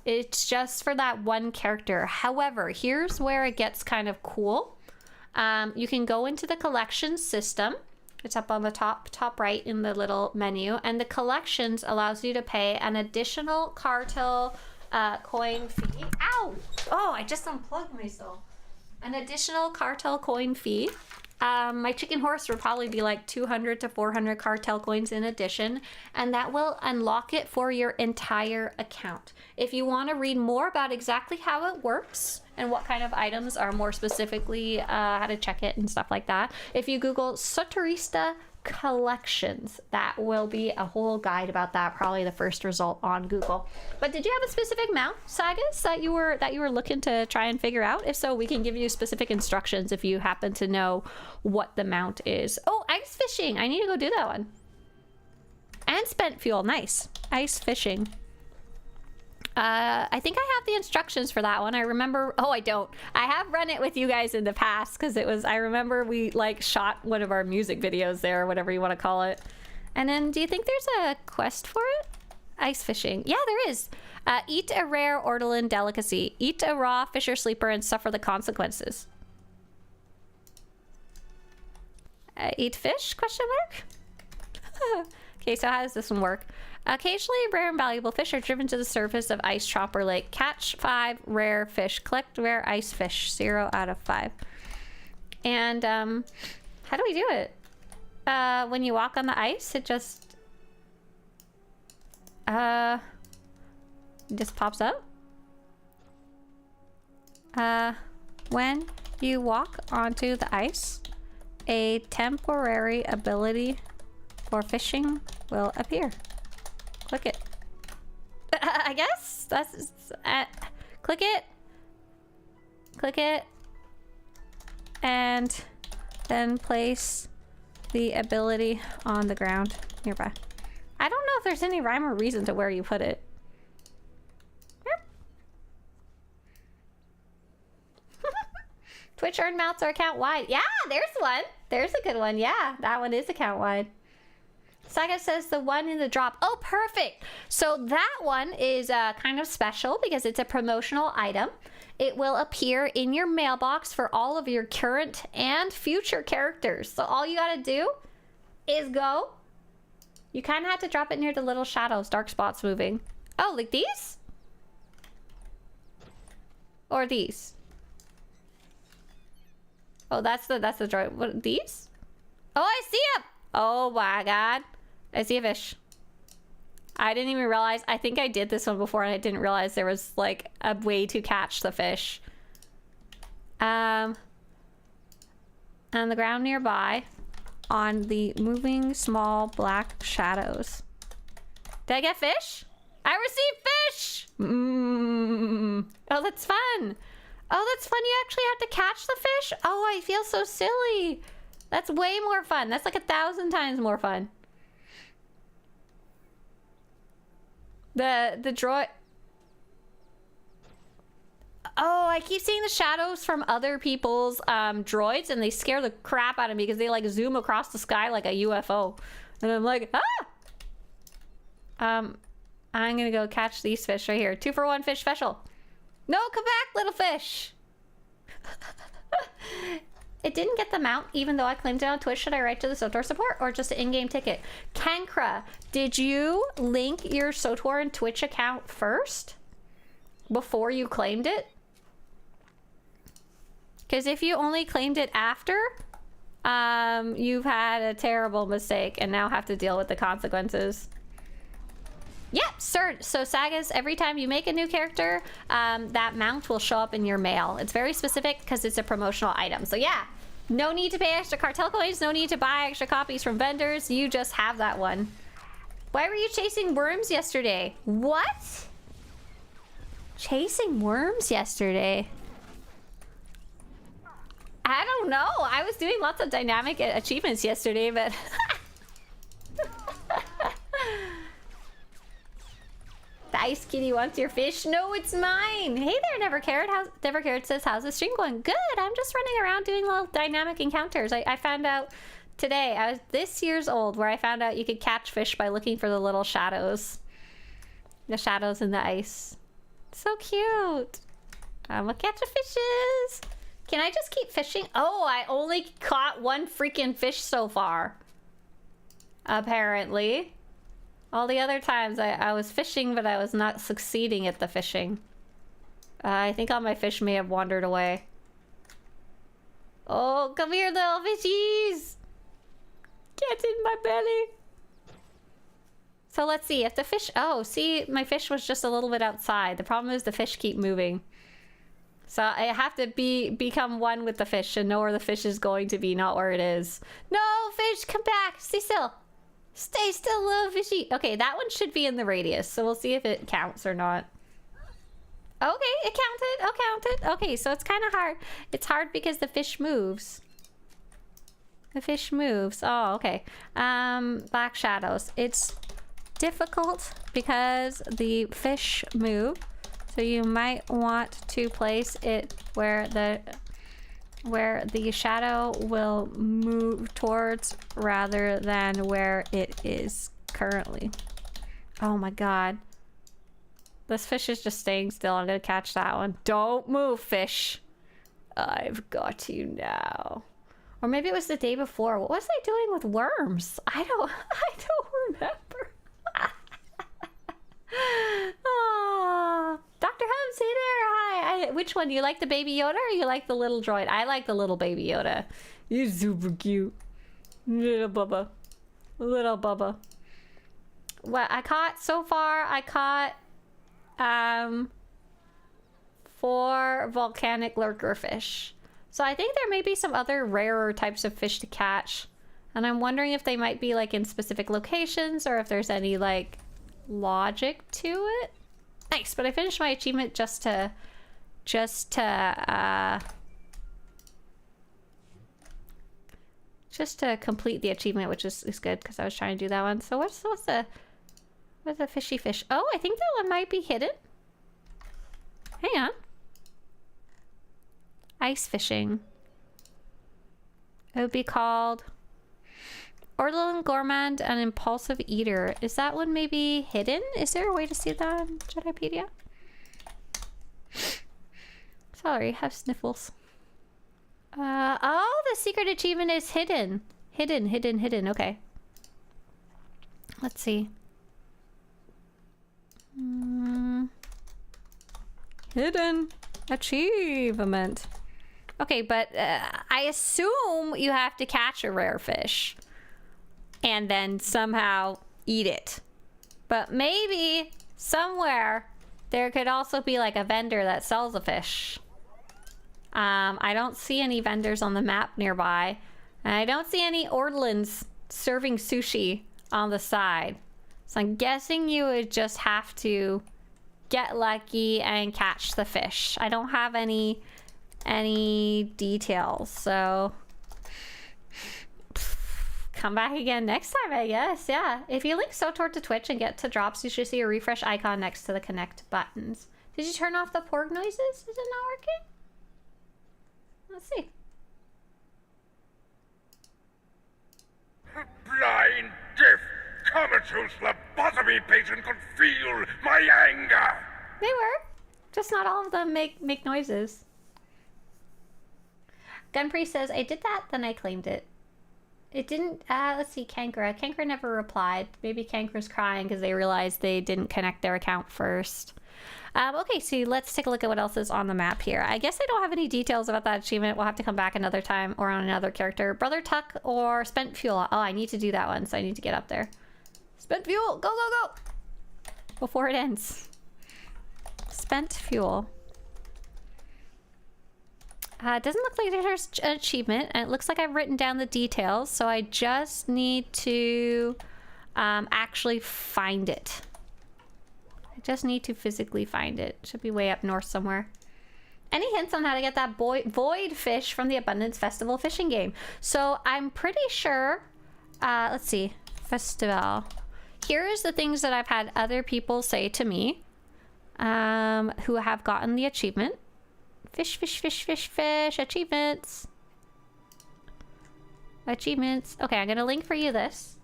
[SPEAKER 1] it's just for that one character. However, here's where it gets kind of cool. You can go into the collections system. It's up on the top right in the little menu, and the collections allows you to pay an additional cartel coin fee. Ow! Oh, I just unplugged myself. An additional cartel coin fee. My chicken horse would probably be like 200 to 400 cartel coins in addition, and that will unlock it for your entire account. If you want to read more about exactly how it works and what kind of items are more specifically how to check it and stuff like that, if you Google Swtorista collections, that will be a whole guide about that, probably the first result on Google. But did you have a specific mount, Sagas, that you were looking to try and figure out? If so, we can give you specific instructions if you happen to know what the mount is. Oh, ice fishing. I need to go do that one. And spent fuel. Nice. Ice fishing. I think I have the instructions for that one. I remember, oh, I don't. I have run it with you guys in the past because I remember we like shot one of our music videos there, or whatever you want to call it. And then do you think there's a quest for it? Ice fishing. Yeah, there is. Eat a rare Ortolan delicacy. Eat a raw fish or sleeper and suffer the consequences. Eat fish? Question mark? Okay, so how does this one work? Occasionally, rare and valuable fish are driven to the surface of Ice Chopper Lake. Catch 5 rare fish. Collect rare ice fish. 0 out of 5. And how do we do it? When you walk on the ice, it just pops up. When you walk onto the ice, a temporary ability for fishing will appear. Click it. I guess that's click it. Click it. And then place the ability on the ground nearby. I don't know if there's any rhyme or reason to where you put it. Twitch earned mounts are account wide. Yeah, there's one. There's a good one. Yeah, that one is account wide. Saga says the one in the drop. Oh, perfect. So that one is kind of special because it's a promotional item. It will appear in your mailbox for all of your current and future characters. So all you gotta do is go. You kind of have to drop it near the little shadows, dark spots moving. Oh, like these? Or these? Oh, that's the droid. What, these? Oh, I see him. Oh my god. I see a fish. I didn't even realize. I think I did this one before and I didn't realize there was like a way to catch the fish. On the ground nearby, on the moving small black shadows. Did I get fish? I received fish! Oh, that's fun. Oh, that's fun. You actually have to catch the fish? Oh, I feel so silly. That's way more fun. That's like 1,000 times more fun. The droid... I keep seeing the shadows from other people's droids, and they scare the crap out of me because they like zoom across the sky like a UFO. And I'm like, ah! I'm gonna go catch these fish right here. 2-for-1 fish special. No, come back, little fish. It didn't get the mount, even though I claimed it on Twitch. Should I write to the SWTOR support or just an in-game ticket? Kankra, did you link your SWTOR and Twitch account first before you claimed it? Because if you only claimed it after, you've had a terrible mistake and now have to deal with the consequences. Yep, sir. So Sagas, every time you make a new character, that mount will show up in your mail. It's very specific because it's a promotional item. So yeah, no need to pay extra cartel coins, no need to buy extra copies from vendors. You just have that one. Why were you chasing worms yesterday? What? Chasing worms yesterday? I don't know. I was doing lots of dynamic achievements yesterday, but... The ice kitty wants your fish. No, it's mine. Hey there, Never Cared. Never Cared says, how's the stream going? Good. I'm just running around doing little dynamic encounters. I found out today, I was this year's old, where I found out you could catch fish by looking for the little shadows. The shadows in the ice. So cute. I'm gonna catch the fishes. Can I just keep fishing? Oh, I only caught one freaking fish so far. Apparently. All the other times I was fishing, but I was not succeeding at the fishing. I think all my fish may have wandered away. Oh, come here, little fishies! Get in my belly! So let's see, if the fish... Oh, see, my fish was just a little bit outside. The problem is the fish keep moving. So I have to become one with the fish and know where the fish is going to be, not where it is. No, fish, come back! Stay still! Stay still, little fishy. Okay, that one should be in the radius, so we'll see if it counts or not. Okay, it counted. Oh, counted. Okay, so it's kind of hard. It's hard because the fish moves. The fish moves. Oh, okay. Black shadows. It's difficult because the fish move, so you might want to place it where the shadow will move towards rather than where it is currently. Oh my god. This fish is just staying still. I'm gonna catch that one. Don't move, fish. I've got you now. Or maybe it was the day before. What was I doing with worms? I don't remember. Oh, Dr. Hubs, hey there. Hi. Which one? Do you like the baby Yoda or you like the little droid? I like the little baby Yoda. You're super cute. Little Bubba. Little Bubba. What I caught so far, I caught 4 volcanic lurker fish. So I think there may be some other rarer types of fish to catch. And I'm wondering if they might be like in specific locations or if there's any like logic to it. Nice, but I finished my achievement just to complete the achievement, which is good because I was trying to do that one. So what's the fishy fish? Oh, I think that one might be hidden. Hang on. Ice fishing. It would be called Orlin Gourmand, an impulsive eater. Is that one maybe hidden? Is there a way to see that on Jedipedia? Sorry, have sniffles. Oh, the secret achievement is hidden. Hidden. Okay. Let's see. Hidden achievement. Okay, but I assume you have to catch a rare fish and then somehow eat it. But maybe somewhere there could also be like a vendor that sells a fish. I don't see any vendors on the map nearby. And I don't see any Orlins serving sushi on the side. So I'm guessing you would just have to get lucky and catch the fish. I don't have any details, so come back again next time, I guess. Yeah, if you link SWTOR to Twitch and get to drops, you should see a refresh icon next to the connect buttons. Did you turn off the porg noises? Is it not working? Let's see.
[SPEAKER 2] Blind, deaf, comatose lobotomy patient could feel my anger.
[SPEAKER 1] They were. Just not all of them make noises. Gunpriest says, I did that, then I claimed it. It didn't, let's see, Kankra. Kankra never replied. Maybe Kankra's crying because they realized they didn't connect their account first. Okay, so let's take a look at what else is on the map here. I guess I don't have any details about that achievement. We'll have to come back another time or on another character. Brother Tuck or Spent Fuel. Oh, I need to do that one, so I need to get up there. Spent Fuel, go, go, go! Before it ends. Spent Fuel. It doesn't look like there's an achievement, and it looks like I've written down the details, so I just need to actually find it. I just need to physically find it. Should be way up north somewhere. Any hints on how to get that void fish from the Abundance Festival fishing game? So I'm pretty sure, let's see, festival. Here is the things that I've had other people say to me who have gotten the achievement. Fish, fish, fish, fish, fish, achievements. Achievements. Okay, I'm gonna link for you this.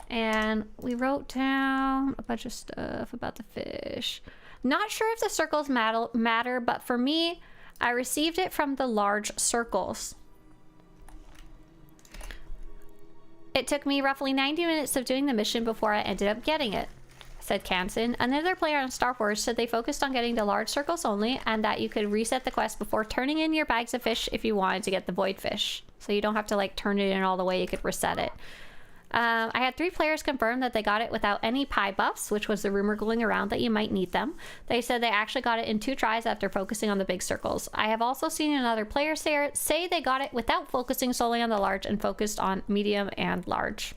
[SPEAKER 1] And we wrote down a bunch of stuff about the fish. Not sure if the circles matter, but for me, I received it from the large circles. It took me roughly 90 minutes of doing the mission before I ended up getting it, said Kansen. Another player on Star Wars said they focused on getting the large circles only and that you could reset the quest before turning in your bags of fish if you wanted to get the void fish. So you don't have to like turn it in all the way, you could reset it. I had 3 players confirm that they got it without any pie buffs, which was the rumor going around that you might need them. They said they actually got it in 2 tries after focusing on the big circles. I have also seen another player say they got it without focusing solely on the large and focused on medium and large.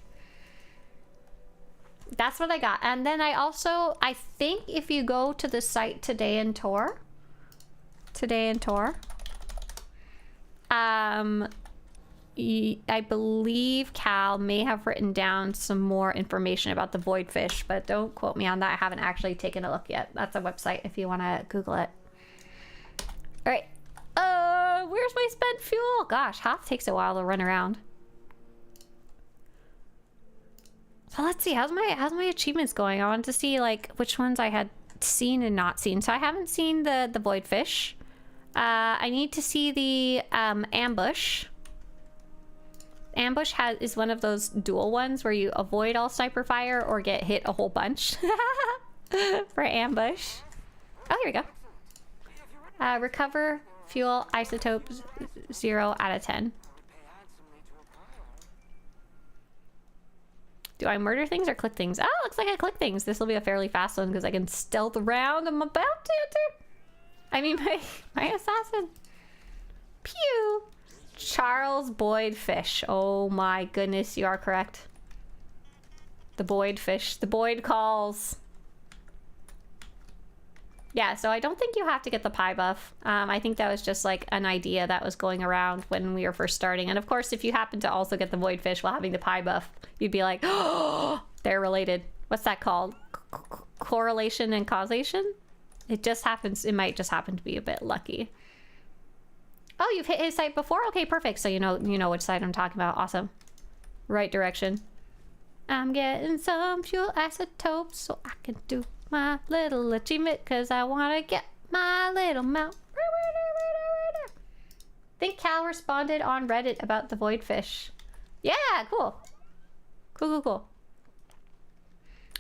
[SPEAKER 1] That's what I got. And then I think if you go to the site Today in Tor, I believe Cal may have written down some more information about the void fish, but don't quote me on that. I haven't actually taken a look yet. That's a website if you want to Google it. All right. Where's my spent fuel? Gosh, Hoth takes a while to run around. So let's see, how's my achievements going? I wanted to see like which ones I had seen and not seen. So I haven't seen the void fish. I need to see the ambush. Ambush is one of those dual ones where you avoid all sniper fire or get hit a whole bunch for ambush. Oh, here we go. Recover fuel isotopes 0 out of 10. Do I murder things or click things? Oh, looks like I click things. This will be a fairly fast one because I can stealth around. I'm about to enter. I mean, my assassin. Pew. Charles Boyd Fish. Oh my goodness, you are correct. The Boyd Fish. The Boyd calls. Yeah, so I don't think you have to get the pie buff. I think that was just like an idea that was going around when we were first starting. And of course, if you happen to also get the void fish while having the pie buff, you'd be like, oh, they're related. What's that called? Correlation and causation? It just happens. It might just happen to be a bit lucky. Oh, you've hit his site before? Okay, perfect. So you know which site I'm talking about. Awesome. Right direction. I'm getting some fuel isotopes so I can do my little achievement because I want to get my little mount. Think Cal responded on Reddit about the void fish. Yeah, cool. Cool.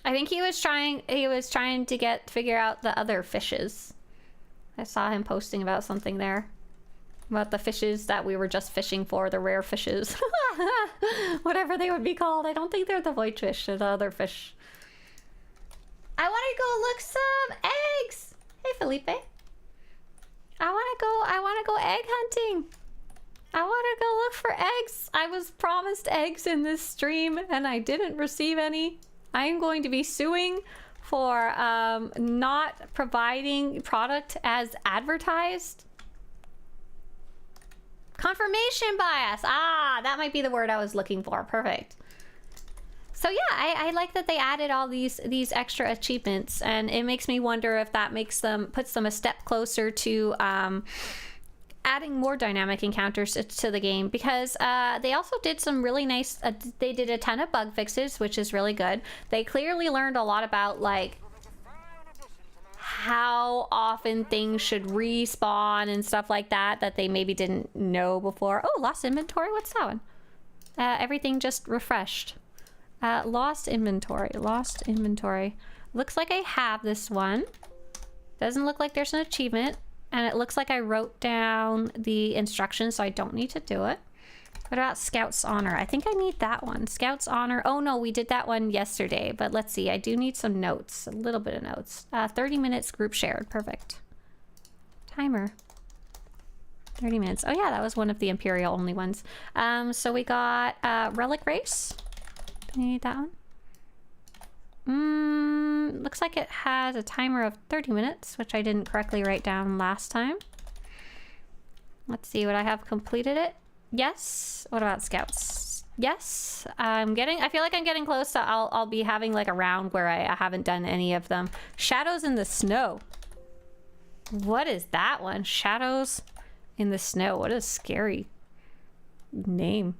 [SPEAKER 1] I think he was trying to figure out the other fishes. I saw him posting about something there. About the fishes that we were just fishing for, the rare fishes. Whatever they would be called. I don't think they're the void fish, they're the other fish. I want to go look some eggs. Hey, Felipe. I want to go egg hunting. I want to go look for eggs. I was promised eggs in this stream and I didn't receive any. I am going to be suing for not providing product as advertised. Confirmation bias. Ah, that might be the word I was looking for. Perfect. So yeah, I like that they added all these extra achievements, and it makes me wonder if that puts them a step closer to adding more dynamic encounters to the game, because they also did some really nice they did a ton of bug fixes, which is really good. They clearly learned a lot about like how often things should respawn and stuff like that they maybe didn't know before. Oh, lost inventory. What's that one? Everything just refreshed. Lost inventory. Looks like I have this one. Doesn't look like there's an achievement. And it looks like I wrote down the instructions, so I don't need to do it. What about Scout's Honor? I think I need that one. Scout's Honor. Oh no, we did that one yesterday. But let's see. I do need some notes. A little bit of notes. 30 minutes group shared. Perfect. Timer. 30 minutes. Oh yeah, that was one of the Imperial only ones. So we got Relic Race. Do you need that one? Looks like it has a timer of 30 minutes, which I didn't correctly write down last time. Let's see, would I have completed it? Yes. What about Scouts? Yes. I feel like I'm getting close to, I'll be having like a round where I haven't done any of them. Shadows in the Snow. What is that one? Shadows in the Snow. What a scary name.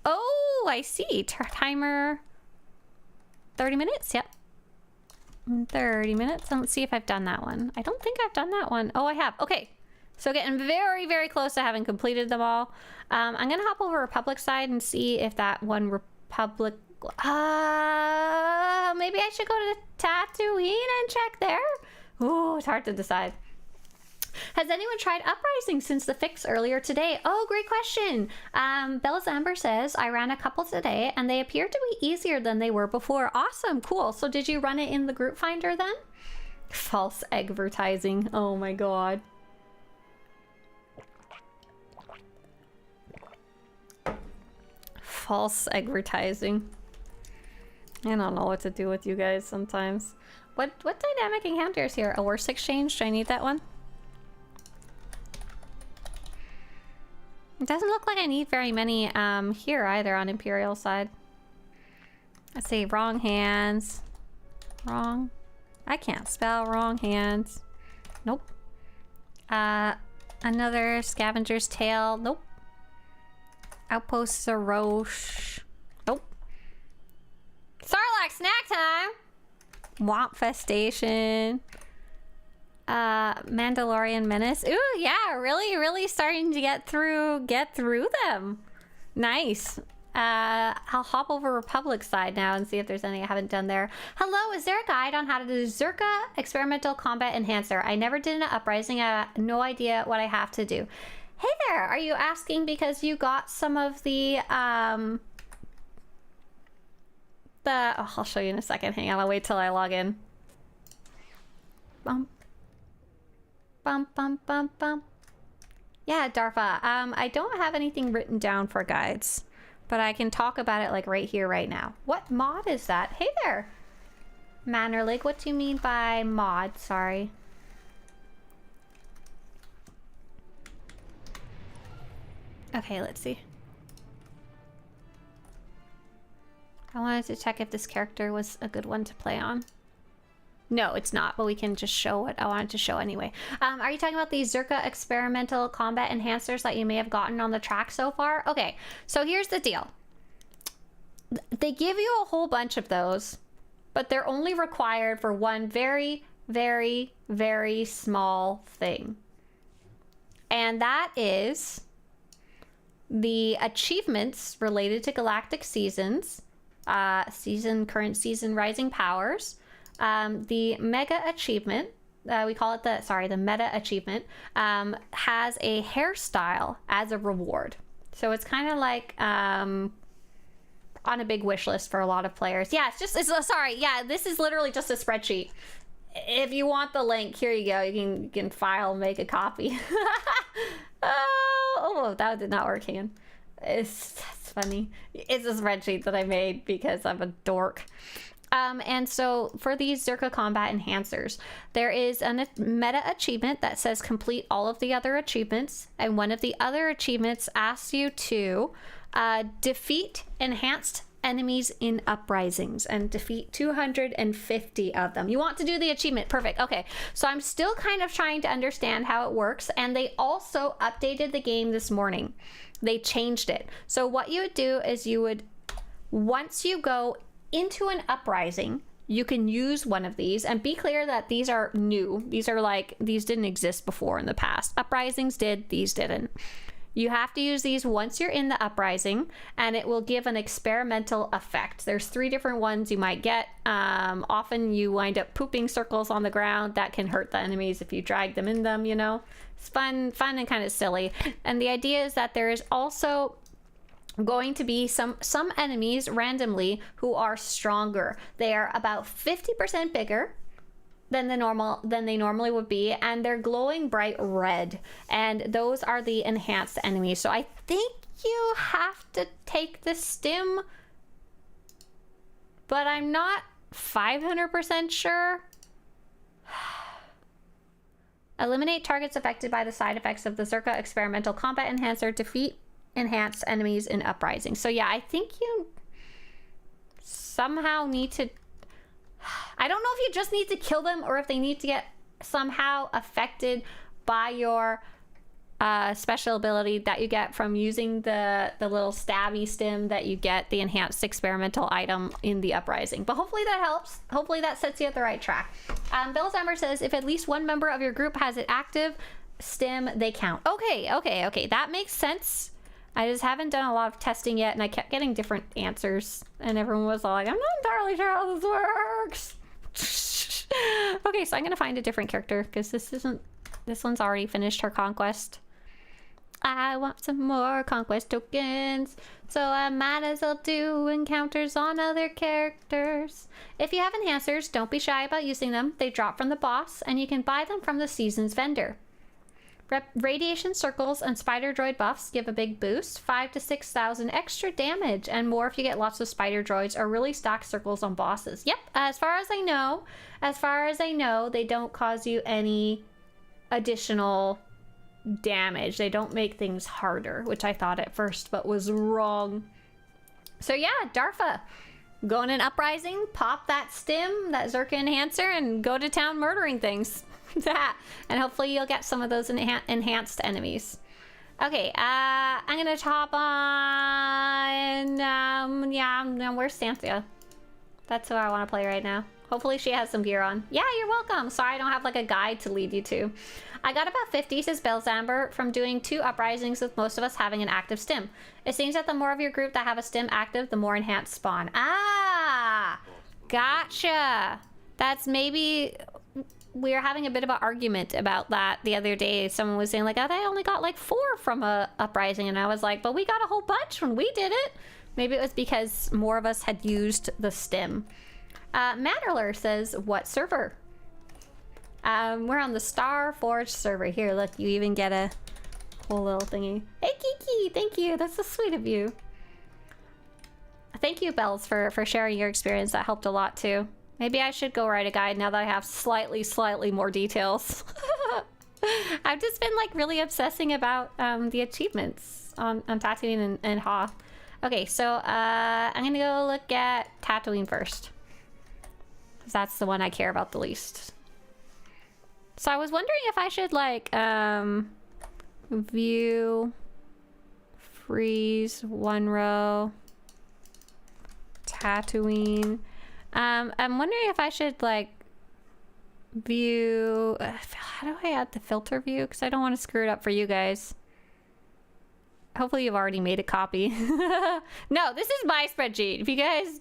[SPEAKER 1] Oh, I see. Timer 30 minutes. Yep. 30 minutes. Let's see if I've done that one. I don't think I've done that one. Oh, I have. Okay. So getting very, very close to having completed them all. I'm going to hop over Republic side and see if that one Republic... maybe I should go to Tatooine and check there? Ooh, it's hard to decide. Has anyone tried Uprising since the fix earlier today? Oh, great question. Bella's Amber says, I ran a couple today and they appear to be easier than they were before. Awesome, cool. So did you run it in the group finder then? False advertising. Oh my god. False advertising. I don't know what to do with you guys sometimes. What dynamic encounters here? A worse exchange? Do I need that one? It doesn't look like I need very many here either on Imperial side. Let's see, wrong hands. Wrong. I can't spell wrong hands. Nope. Another scavenger's tail. Nope. Outpost Saroche. Nope. Sarlacc snack time! Womp Festation. Mandalorian Menace. Ooh, yeah, really starting to get through them. Nice. I'll hop over Republic side now and see if there's any I haven't done there. Hello, is there a guide on how to do Zerka Experimental Combat Enhancer? I never did an Uprising. I have no idea what I have to do. Hey there, are you asking because you got some of the I'll show you in a second. Hang on, I'll wait till I log in. Bum. Yeah, Darfa. I don't have anything written down for guides, but I can talk about it like right here, right now. What mod is that? Hey there, Mannerlig. What do you mean by mod? Sorry. Okay, let's see. I wanted to check if this character was a good one to play on. No, it's not, but we can just show what I wanted to show anyway. Are you talking about these Zerka experimental combat enhancers that you may have gotten on the track so far? Okay, so here's the deal. They give you a whole bunch of those, but they're only required for one very, very, very small thing. And that is the achievements related to galactic seasons, current season rising powers. The mega achievement, we call it the meta achievement, has a hairstyle as a reward. So it's kind of like on a big wish list for a lot of players. Yeah, this is literally just a spreadsheet. If you want the link, here you go. You can file, make a copy. Oh, that did not work, hand. That's funny. It's a spreadsheet that I made because I'm a dork. And so for these Zerka combat enhancers, there is a meta achievement that says complete all of the other achievements. And one of the other achievements asks you to defeat enhanced enemies in uprisings and defeat 250 of them. You want to do the achievement. Perfect. Okay, so I'm still kind of trying to understand how it works, and they also updated the game this morning. They changed it. So what you would do is you would, once you go into an uprising, you can use one of these, and be clear that these are new. These are like, these didn't exist before in the past. Uprisings did, these didn't. You have to use these once you're in the uprising, and it will give an experimental effect. There's 3 different ones you might get. Often you wind up pooping circles on the ground. That can hurt the enemies if you drag them in them, you know. It's fun and kind of silly. And the idea is that there is also going to be some enemies randomly who are stronger. They are about 50% bigger than they normally would be, and they're glowing bright red, and those are the enhanced enemies. So I think you have to take the stim, but I'm not 500% sure. Eliminate targets affected by the side effects of the Zerka experimental combat enhancer. Defeat enhanced enemies in uprising. So yeah, I think you somehow need to, I don't know if you just need to kill them or if they need to get somehow affected by your special ability that you get from using the little stabby stim that you get, the enhanced experimental item in the uprising. But hopefully that helps. Hopefully that sets you at the right track. Bill's Ember says, if at least one member of your group has it active, stim, they count. Okay. That makes sense. I just haven't done a lot of testing yet, and I kept getting different answers, and everyone was all like, I'm not entirely sure how this works. Okay, so I'm gonna find a different character because this one's already finished her conquest. I want some more conquest tokens, so I might as well do encounters on other characters. If you have enhancers, don't be shy about using them. They drop from the boss, and you can buy them from the season's vendor. Radiation circles and spider droid buffs give a big boost, 5,000 to 6,000 extra damage, and more if you get lots of spider droids or really stacked circles on bosses. Yep, as far as I know, they don't cause you any additional damage. They don't make things harder, which I thought at first, but was wrong. So yeah, Darfa, go in an uprising, pop that stim, that Zerka enhancer, and go to town murdering things. And hopefully you'll get some of those enhanced enemies. Okay, I'm gonna hop on, where's Santhia? That's who I want to play right now. Hopefully she has some gear on. Yeah, you're welcome. Sorry I don't have like a guide to lead you to. I got about 50, says Belzamber, from doing 2 uprisings with most of us having an active stim. It seems that the more of your group that have a stim active, the more enhanced spawn. Ah, gotcha. That's maybe... We were having a bit of an argument about that the other day. Someone was saying like, oh, they only got like 4 from a uprising, and I was like, but we got a whole bunch when we did it. Maybe it was because more of us had used the stim. Matterler says, what server? We're on the Star Forge server. Here, look, you even get a whole little thingy. Hey, Kiki, thank you. That's so sweet of you. Thank you, Bells, for sharing your experience. That helped a lot too. Maybe I should go write a guide now that I have slightly more details. I've just been like really obsessing about the achievements on Tatooine and Hoth. Okay, so I'm gonna go look at Tatooine first, because that's the one I care about the least. So I was wondering if I should like view, freeze, 1 row, Tatooine. I'm wondering if I should like view, how do I add the filter view? Because I don't want to screw it up for you guys. Hopefully you've already made a copy. No, this is my spreadsheet. If you guys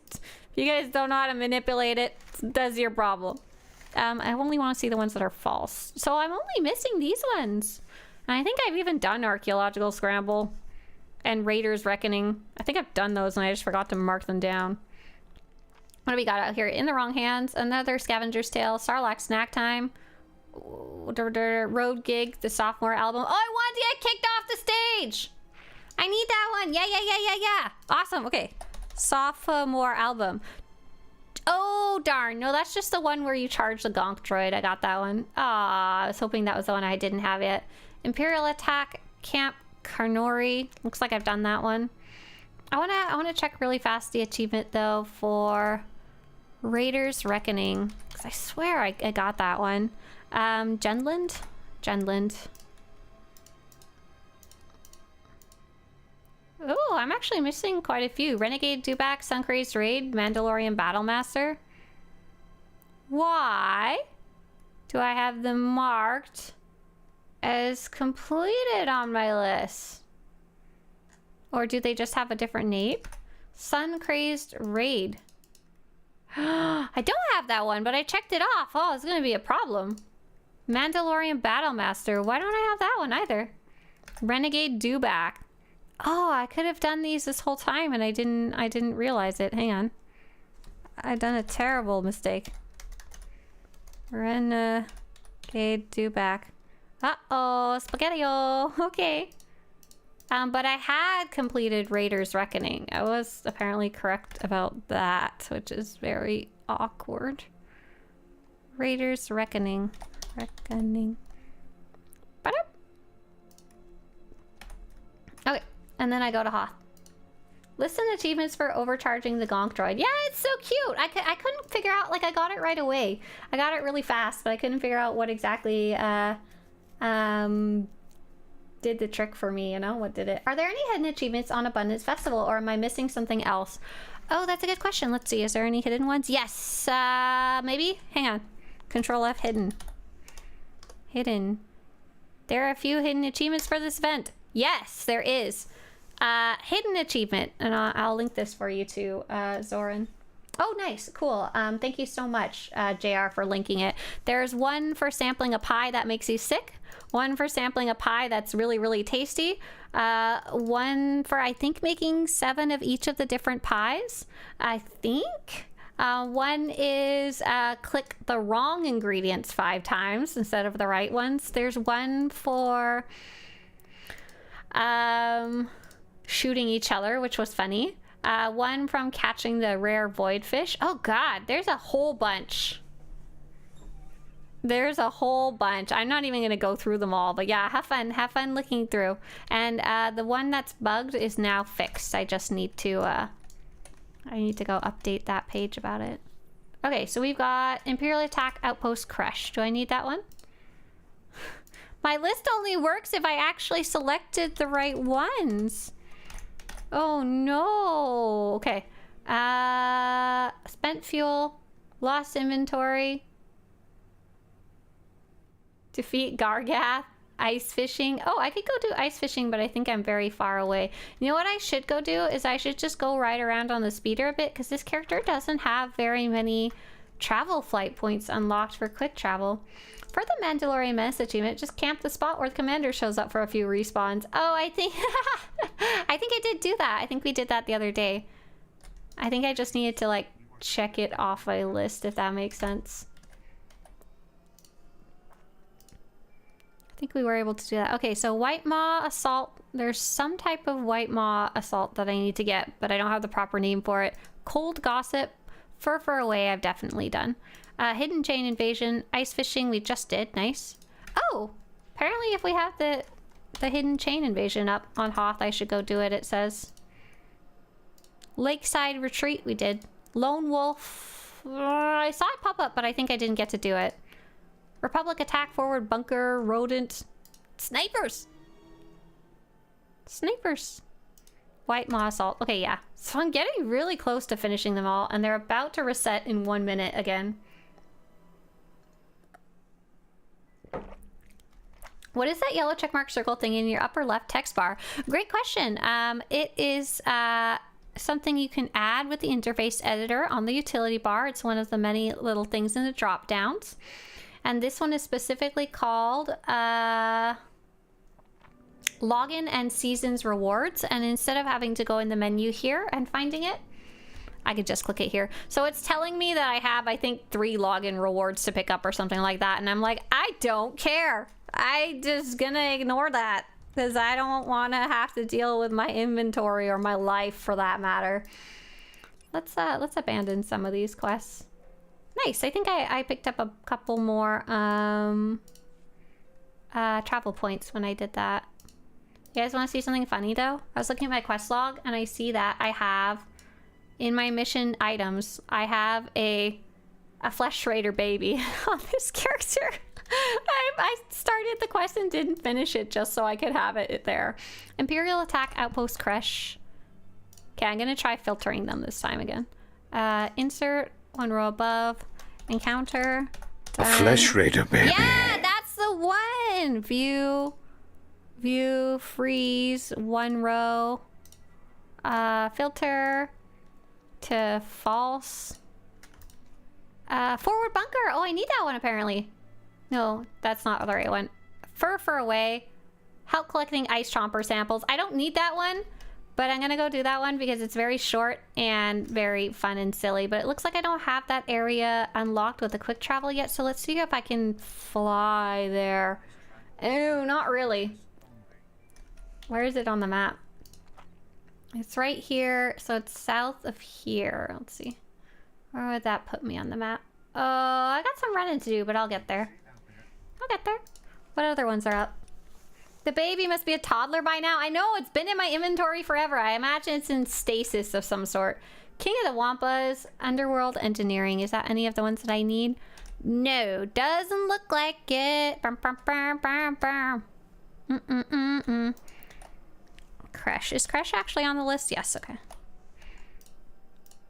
[SPEAKER 1] don't know how to manipulate it, that's your problem. I only want to see the ones that are false. So I'm only missing these ones. And I think I've even done Archaeological Scramble and Raiders Reckoning. I think I've done those and I just forgot to mark them down. What do we got out here? In the Wrong Hands, another Scavenger's Tale, Sarlacc Snack Time, Road Gig, the sophomore album. Oh, I wanted to get kicked off the stage! I need that one! Yeah! Awesome, okay. Sophomore album. Oh, darn. No, that's just the one where you charge the Gonk droid. I got that one. Aw, I was hoping that was the one I didn't have yet. Imperial Attack, Camp Carnori. Looks like I've done that one. I wanna check really fast the achievement though for Raiders Reckoning, because I swear I got that one. Genland. Oh, I'm actually missing quite a few. Renegade Dewback, Suncrazed Raid, Mandalorian Battlemaster. Why do I have them marked as completed on my list? Or do they just have a different name? Suncrazed Raid. I don't have that one, but I checked it off. Oh, it's gonna be a problem. Mandalorian Battlemaster. Why don't I have that one either? Renegade Dewback. Oh, I could have done these this whole time and I didn't realize it. Hang on. I've done a terrible mistake. Renegade Dewback. Uh-oh, Spaghetti-O. Okay. But I had completed Raiders Reckoning. I was apparently correct about that, which is very awkward. Raiders Reckoning. Ba-da. Okay, and then I go to Hoth. Listen achievements for overcharging the gonk droid. Yeah, it's so cute. I couldn't figure out, like, I got it right away. I got it really fast, but I couldn't figure out what exactly did the trick for me, you know? What did it? Are there any hidden achievements on Abundance Festival, or am I missing something else? Oh, that's a good question. Let's see. Is there any hidden ones? Yes. Maybe? Hang on. Control F, hidden. Hidden. There are a few hidden achievements for this event. Yes, there is. Hidden achievement. And I'll link this for you too, Zoran. Oh, nice. Cool. Thank you so much, JR, for linking it. There's one for sampling a pie that makes you sick. One for sampling a pie that's really, really tasty. One for, I think, making 7 of each of the different pies. I think. One is click the wrong ingredients 5 times instead of the right ones. There's one for shooting each other, which was funny. One from catching the rare void fish. Oh God, there's a whole bunch. There's a whole bunch. I'm not even going to go through them all, but yeah, have fun looking through. And the one that's bugged is now fixed. I just need to go update that page about it. Okay, so we've got Imperial Attack Outpost Crush. Do I need that one? My list only works if I actually selected the right ones. Oh no. Okay. Spent fuel, lost inventory, defeat Gargath, ice fishing. Oh, I could go do ice fishing, but I think I'm very far away. You know what I should go do is I should just go ride around on the speeder a bit, because this character doesn't have very many travel flight points unlocked for quick travel. For the Mandalorian Menace achievement, just camp the spot where the commander shows up for a few respawns. Oh, I think I did do that. I think we did that the other day. I think I just needed to, like, check it off my list, if that makes sense. I think we were able to do that. Okay, so White Maw Assault. There's some type of White Maw Assault that I need to get, but I don't have the proper name for it. Cold Gossip. Fur Away, I've definitely done. Hidden Chain Invasion. Ice Fishing, we just did. Nice. Oh! Apparently if we have the Hidden Chain Invasion up on Hoth, I should go do it, it says. Lakeside Retreat, we did. Lone Wolf. I saw it pop up, but I think I didn't get to do it. Republic Attack Forward Bunker. Rodent. Snipers! Snipers. White Maw Assault. Okay, yeah. So I'm getting really close to finishing them all, and they're about to reset in 1 minute again. What is that yellow checkmark circle thing in your upper left text bar? Great question. It is something you can add with the interface editor on the utility bar. It's one of the many little things in the drop downs. And this one is specifically called Login and Seasons Rewards. And instead of having to go in the menu here and finding it, I could just click it here. So it's telling me that I have, I think, 3 login rewards to pick up or something like that. And I'm like, I don't care. I just gonna ignore that because I don't want to have to deal with my inventory or my life for that matter. Let's abandon some of these quests. Nice. I think I picked up a couple more travel points when I did that. You guys want to see something funny though? I was looking at my quest log and I see that I have in my mission items, I have a flesh raider baby on this character. I started the quest and didn't finish it just so I could have it there. Imperial attack outpost crush. Okay, I'm gonna try filtering them this time again. Insert one row above. Encounter.
[SPEAKER 2] A flesh raider baby.
[SPEAKER 1] Yeah, that's the one. View, freeze, one row. Filter to false. Forward bunker. Oh, I need that one apparently. No, that's not the right one. Fur away. Help collecting ice chomper samples. I don't need that one, but I'm gonna go do that one because it's very short and very fun and silly. But it looks like I don't have that area unlocked with the quick travel yet. So let's see if I can fly there. Oh, not really. Where is it on the map? It's right here. So it's south of here. Let's see. Where would that put me on the map? Oh, I got some running to do, but I'll get there. I'll get there. What other ones are up? The baby must be a toddler by now. I know, it's been in my inventory forever. I imagine it's in stasis of some sort. King of the Wampas, Underworld Engineering. Is that any of the ones that I need? No, doesn't look like it. Crash. Is Crash actually on the list? Yes, okay.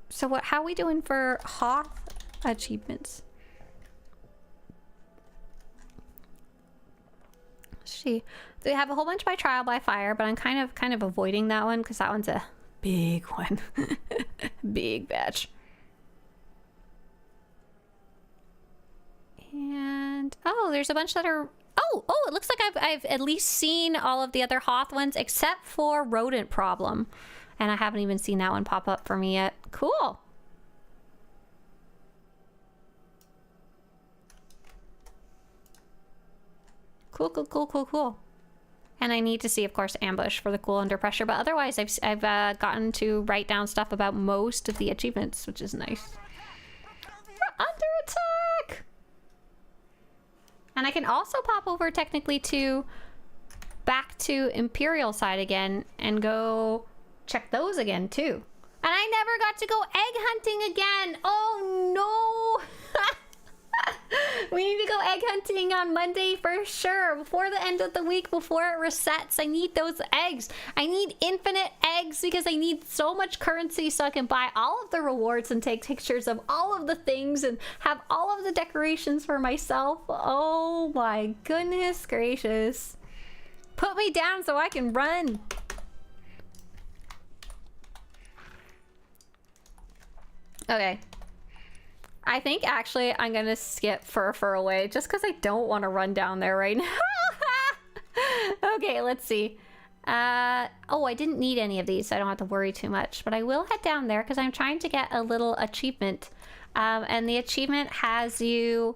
[SPEAKER 1] So how are we doing for Hoth achievements? They have a whole bunch by trial by fire, but I'm kind of avoiding that one because that one's a big one. Big batch. And oh, there's a bunch that are it looks like I've at least seen all of the other Hoth ones except for rodent problem. And I haven't even seen that one pop up for me yet. Cool. Cool. And I need to see, of course, ambush for the cool under pressure. But otherwise, I've gotten to write down stuff about most of the achievements, which is nice. We're under attack! And I can also pop over technically to back to Imperial side again and go check those again too. And I never got to go egg hunting again. Oh no. We need to go egg hunting on Monday for sure. Before the end of the week, before it resets. I need those eggs. I need infinite eggs because I need so much currency so I can buy all of the rewards and take pictures of all of the things and have all of the decorations for myself. Oh my goodness gracious. Put me down so I can run. Okay. I think actually I'm gonna skip fur away just because I don't want to run down there right now. Okay, let's see. Oh, I didn't need any of these, so I don't have to worry too much. But I will head down there because I'm trying to get a little achievement. And the achievement has you...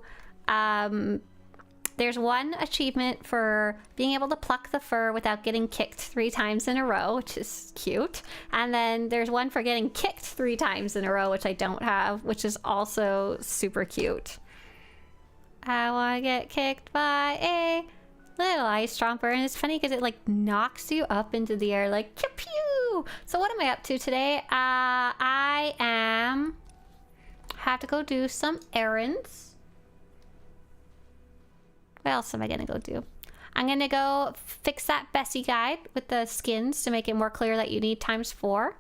[SPEAKER 1] there's one achievement for being able to pluck the fur without getting kicked 3 times in a row, which is cute. And then there's one for getting kicked 3 times in a row, which I don't have, which is also super cute. I want to get kicked by a little ice tromper. And it's funny because it like knocks you up into the air like pew. So what am I up to today? I have to go do some errands. What else am I gonna go do? I'm gonna go fix that Bessee guide with the skins to make it more clear that you need ×4.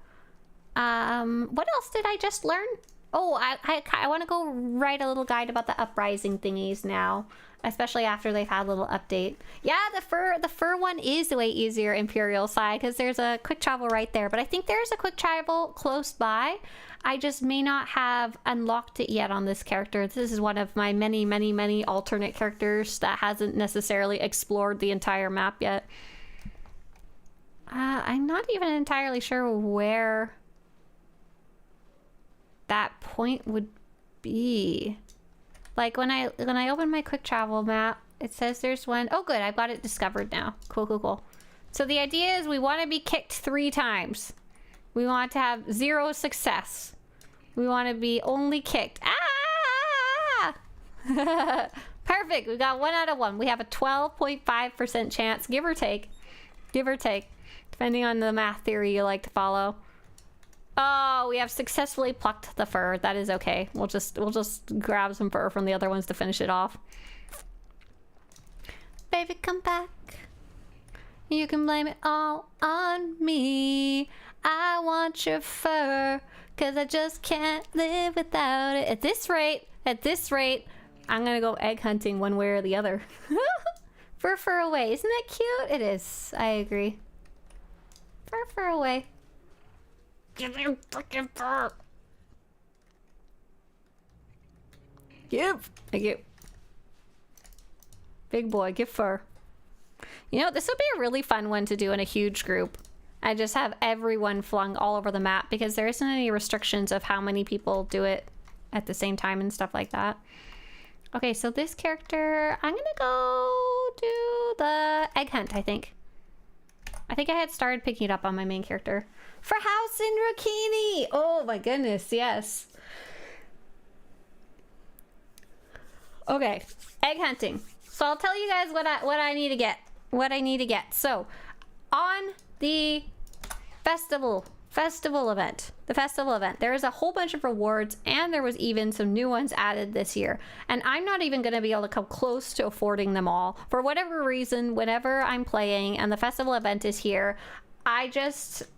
[SPEAKER 1] What else did I just learn? Oh, I want to go write a little guide about the uprising thingies now, especially after they've had a little update. Yeah, the fur one is way easier Imperial side because there's a quick travel right there. But I think there's a quick travel close by. I just may not have unlocked it yet on this character. This is one of my many alternate characters that hasn't necessarily explored the entire map yet. I'm not even entirely sure where that point would be. Like when I open my quick travel map, it says there's one. Oh good, I've got it discovered now. Cool. So the idea is we want to be kicked 3 times. We want to have 0 success. We want to be only kicked. Ah! Perfect. We got 1 out of 1. We have a 12.5% chance, give or take. Give or take, depending on the math theory you like to follow. Oh, we have successfully plucked the fur. That is okay. We'll just grab some fur from the other ones to finish it off. Baby, come back. You can blame it all on me. I want your fur, 'cause I just can't live without it. At this rate, I'm gonna go egg hunting one way or the other. Fur away. Isn't that cute? It is. I agree. Fur away. Give me fucking fur. Give. Thank you. Big boy, give fur. You know, this would be a really fun one to do in a huge group. I just have everyone flung all over the map because there isn't any restrictions of how many people do it at the same time and stuff like that. Okay, so this character, I'm gonna go do the egg hunt, I think. I think I had started picking it up on my main character. For House in Rukini! Oh my goodness, yes. Okay, egg hunting. So I'll tell you guys what I need to get. What I need to get. So, on the festival event, there is a whole bunch of rewards, and there was even some new ones added this year. And I'm not even going to be able to come close to affording them all. For whatever reason, whenever I'm playing and the festival event is here,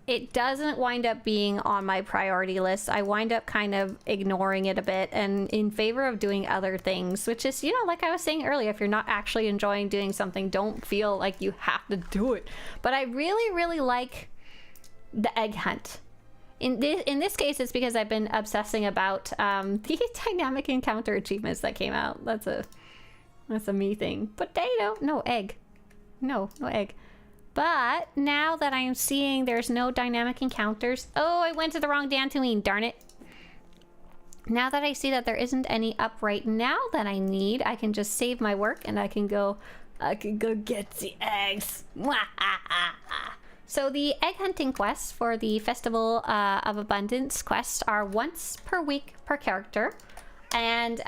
[SPEAKER 1] it doesn't wind up being on my priority list. I wind up kind of ignoring it a bit and in favor of doing other things, which is, you know, like I was saying earlier, if you're not actually enjoying doing something, don't feel like you have to do it. But I really, really like the egg hunt. In this case, it's because I've been obsessing about the dynamic encounter achievements that came out. That's a me thing. Potato, no egg. No egg. But now that I'm seeing there's no dynamic encounters... Oh, I went to the wrong Dantooine, darn it. Now that I see that there isn't any up right now that I need, I can just save my work and I can go get the eggs. So the egg hunting quests for the Festival of Abundance quests are once per week per character. And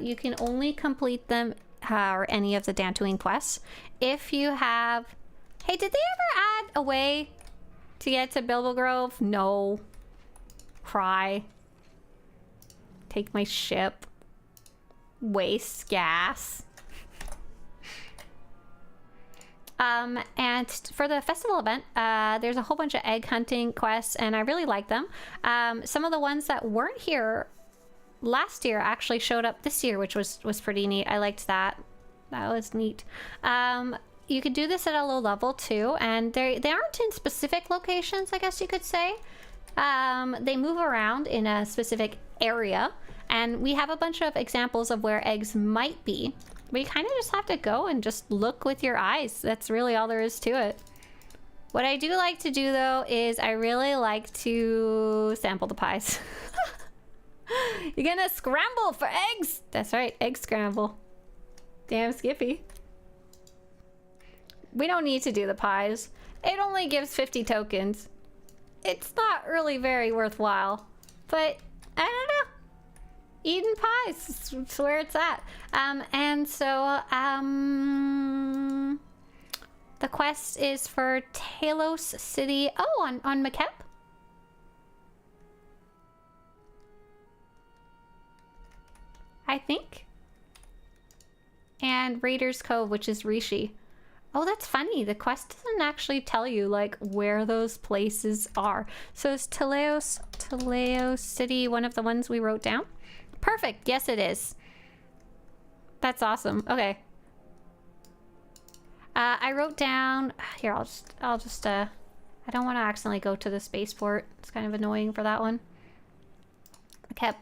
[SPEAKER 1] you can only complete them, or any of the Dantooine quests, if you have... Hey, did they ever add a way to get to Bilbo Grove? No. Cry. Take my ship. Waste gas. And for the festival event, there's a whole bunch of egg hunting quests, and I really like them. Some of the ones that weren't here last year actually showed up this year, which was pretty neat. I liked that. That was neat. You could do this at a low level too, and they aren't in specific locations, I guess you could say. They move around in a specific area, and we have a bunch of examples of where eggs might be. But you kind of just have to go and just look with your eyes. That's really all there is to it. What I do like to do, though, is I really like to sample the pies. You're gonna scramble for eggs! That's right, egg scramble. Damn Skippy. We don't need to do the pies. It only gives 50 tokens. It's not really very worthwhile. But, I don't know. Eating pies, that's where it's at. And so, the quest is for Talos City. Oh, on Makep? I think. And Raiders Cove, which is Rishi. Oh, that's funny. The quest doesn't actually tell you, like, where those places are. So is Talos City one of the ones we wrote down? Perfect. Yes, it is. That's awesome. Okay. I wrote down... Here, I'll just, I don't want to accidentally go to the spaceport. It's kind of annoying for that one. Okay.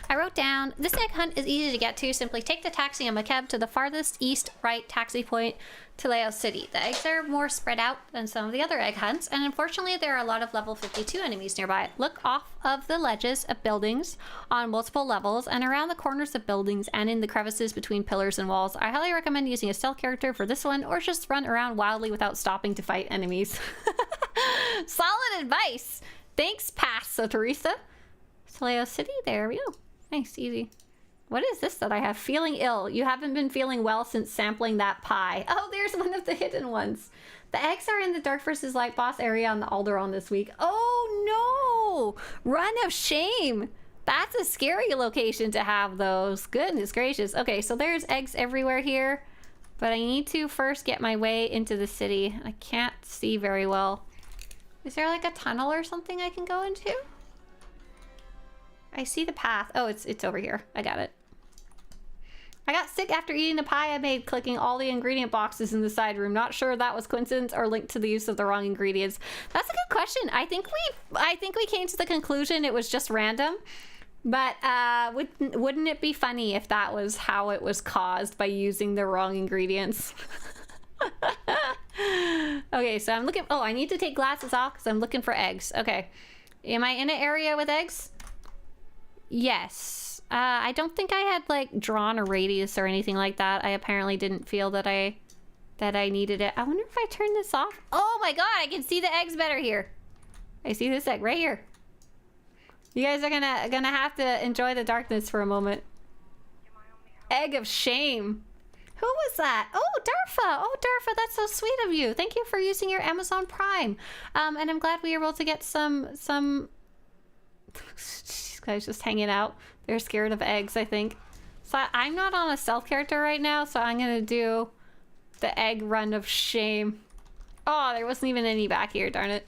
[SPEAKER 1] I wrote down, this egg hunt is easy to get to. Simply take the taxi on Makeb to the farthest east right taxi point to Laos City. The eggs are more spread out than some of the other egg hunts, and unfortunately there are a lot of level 52 enemies nearby. Look off of the ledges of buildings on multiple levels and around the corners of buildings and in the crevices between pillars and walls. I highly recommend using a stealth character for this one, or just run around wildly without stopping to fight enemies. Solid advice! Thanks, Pass Swtorista. Laos City, there we go. Nice, easy. What is this that I have? Feeling ill. You haven't been feeling well since sampling that pie. Oh, there's one of the hidden ones. The eggs are in the Dark versus Light boss area on the Alderaan this week. Oh no! Run of shame! That's a scary location to have those. Goodness gracious. Okay, so there's eggs everywhere here. But I need to first get my way into the city. I can't see very well. Is there like a tunnel or something I can go into? I see the path. Oh, it's over here. I got it. I got sick after eating the pie I made, clicking all the ingredient boxes in the side room. Not sure that was coincidence or linked to the use of the wrong ingredients. That's a good question. I think we came to the conclusion it was just random. But wouldn't it be funny if that was how it was caused, by using the wrong ingredients? Okay, so I'm looking. Oh, I need to take glasses off because I'm looking for eggs. Okay, am I in an area with eggs? Yes. I don't think I had like drawn a radius or anything like that. I apparently didn't feel that I needed it. I wonder if I turn this off. Oh my god, I can see the eggs better here. I see this egg right here. You guys are gonna have to enjoy the darkness for a moment. Egg of shame. Who was that? Oh, Darfa. Oh, Darfa, that's so sweet of you. Thank you for using your Amazon Prime. And I'm glad we were able to get some... These guys just hanging out. They're scared of eggs, I think. So I'm not on a stealth character right now, so I'm gonna do the egg run of shame. Oh, there wasn't even any back here, darn it.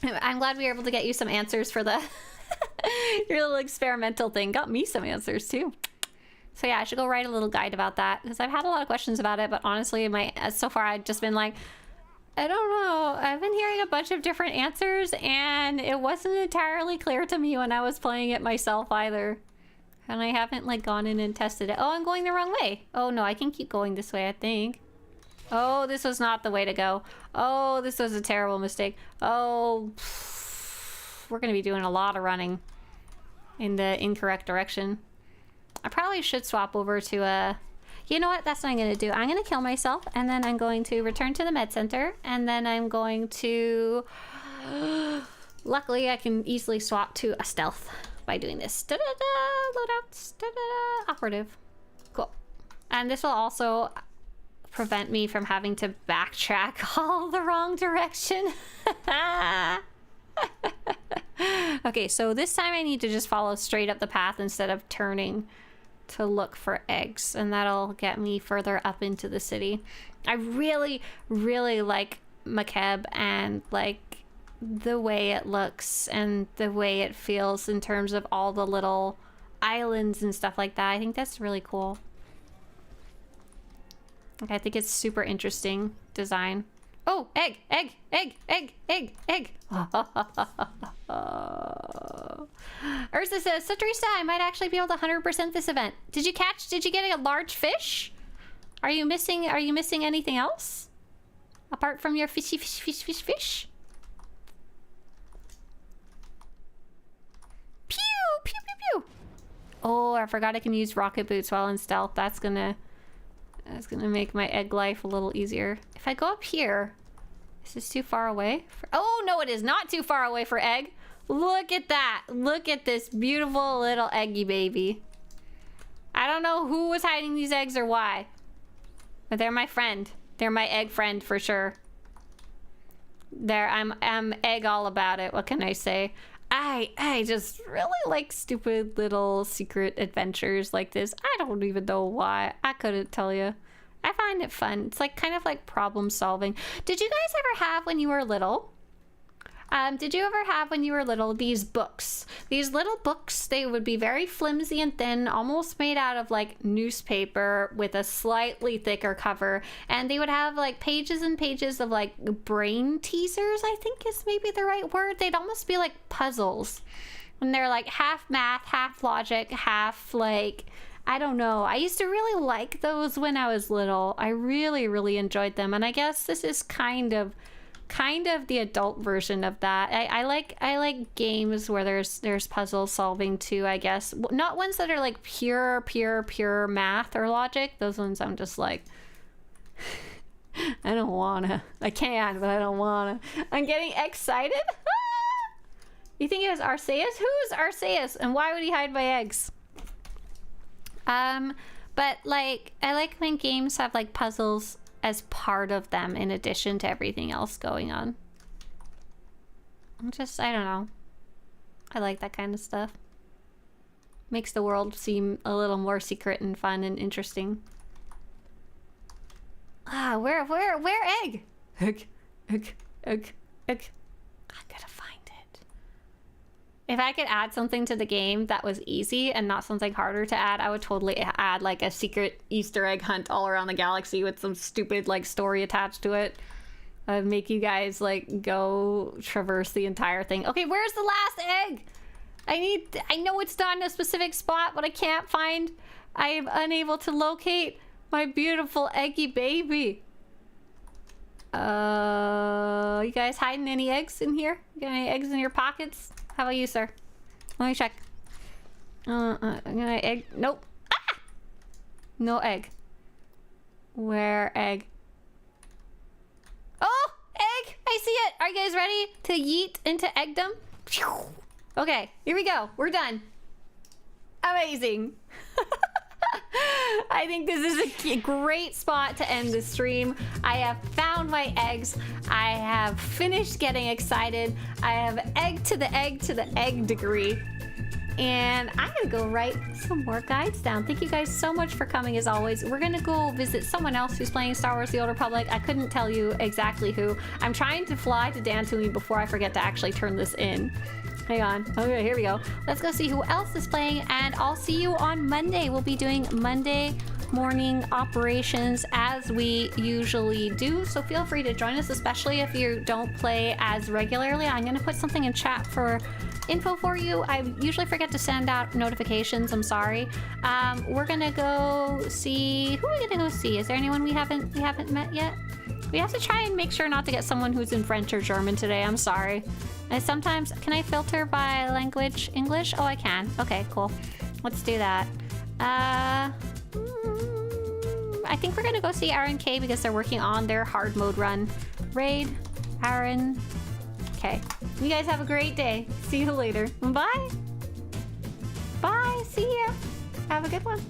[SPEAKER 1] I'm glad we were able to get you some answers for the your little experimental thing. Got me some answers too. So yeah, I should go write a little guide about that, because I've had a lot of questions about it, but honestly, so far I've just been like, I don't know. I've been hearing a bunch of different answers, and it wasn't entirely clear to me when I was playing it myself either. And I haven't like gone in and tested it. Oh, I'm going the wrong way. Oh no, I can keep going this way, I think. Oh, this was not the way to go. Oh, this was a terrible mistake. Oh, we're gonna be doing a lot of running in the incorrect direction. I probably should swap over to a... You know what? That's what I'm gonna do. I'm gonna kill myself, and then I'm going to return to the med center, and then I'm going to... Luckily, I can easily swap to a stealth by doing this. Da-da-da, loadouts, da-da-da, operative. Cool. And this will also prevent me from having to backtrack all the wrong direction. Okay, so this time I need to just follow straight up the path instead of turning to look for eggs, and that'll get me further up into the city. I really, really like Makeb, and like the way it looks and the way it feels in terms of all the little islands and stuff like that. I think that's really cool. Like, I think it's super interesting design. Oh, egg, egg, egg, egg, egg, egg. Ursa says, Swtorista, I might actually be able to 100% this event. Did you get a large fish? Are you missing anything else? Apart from your fishy fish? Pew, pew, pew, pew. Oh, I forgot I can use rocket boots while in stealth. That's gonna make my egg life a little easier. If I go up here, is this too far away? Oh, no, it is not too far away for egg. Look at that. Look at this beautiful little eggy baby. I don't know who was hiding these eggs or why, but they're my friend. They're my egg friend for sure. I'm egg all about it. What can I say? I just really like stupid little secret adventures like this. I don't even know why. I couldn't tell you. I find it fun. It's like kind of like problem solving. Did you guys ever have when you were little? These books? These little books, they would be very flimsy and thin, almost made out of like newspaper with a slightly thicker cover. And they would have like pages and pages of like brain teasers, I think is maybe the right word. They'd almost be like puzzles. And they're like half math, half logic, half like... I don't know. I used to really like those when I was little. I really, really enjoyed them. And I guess this is kind of the adult version of that. I like games where there's puzzle solving too, I guess. Not ones that are like pure math or logic. Those ones I'm just like, I don't wanna. I can, but I don't wanna. I'm getting excited. You think it was Arceus? Who is Arceus? And why would he hide my eggs? But like, I like when games have like puzzles as part of them in addition to everything else going on. I don't know. I like that kind of stuff. Makes the world seem a little more secret and fun and interesting. Ah, where egg? Egg. I gotta find it. If I could add something to the game that was easy and not something harder to add, I would totally add like a secret Easter egg hunt all around the galaxy with some stupid like story attached to it. Make you guys like go traverse the entire thing. Okay, where's the last egg? I know it's not in a specific spot, but I can't find. I am unable to locate my beautiful eggy baby. You guys hiding any eggs in here? You got any eggs in your pockets? How about you, sir? Let me check. Egg. Nope. Ah! No egg. Where egg? Oh, egg! I see it. Are you guys ready to yeet into eggdom? Okay, here we go. We're done. Amazing. I think this is a great spot to end the stream. I have found my eggs. I have finished getting excited. I have egg to the egg degree. And I'm gonna go write some more guides down. Thank you guys so much for coming as always. We're gonna go visit someone else who's playing Star Wars The Old Republic. I couldn't tell you exactly who. I'm trying to fly to Dantooine before I forget to actually turn this in. Hang on. Okay, here we go. Let's go see who else is playing, and I'll see you on Monday. We'll be doing Monday morning operations as we usually do, so feel free to join us, especially if you don't play as regularly. I'm gonna put something in chat for info for you. I usually forget to send out notifications. I'm sorry. We're gonna go see... Who are we gonna go see? Is there anyone we haven't met yet? We have to try and make sure not to get someone who's in French or German today. I'm sorry. Sometimes... Can I filter by language? English? Oh, I can. Okay, cool. Let's do that. I think we're gonna go see Aaron K because they're working on their hard mode run. Raid. Aaron. Okay. You guys have a great day. See you later. Bye. Bye. See ya. Have a good one.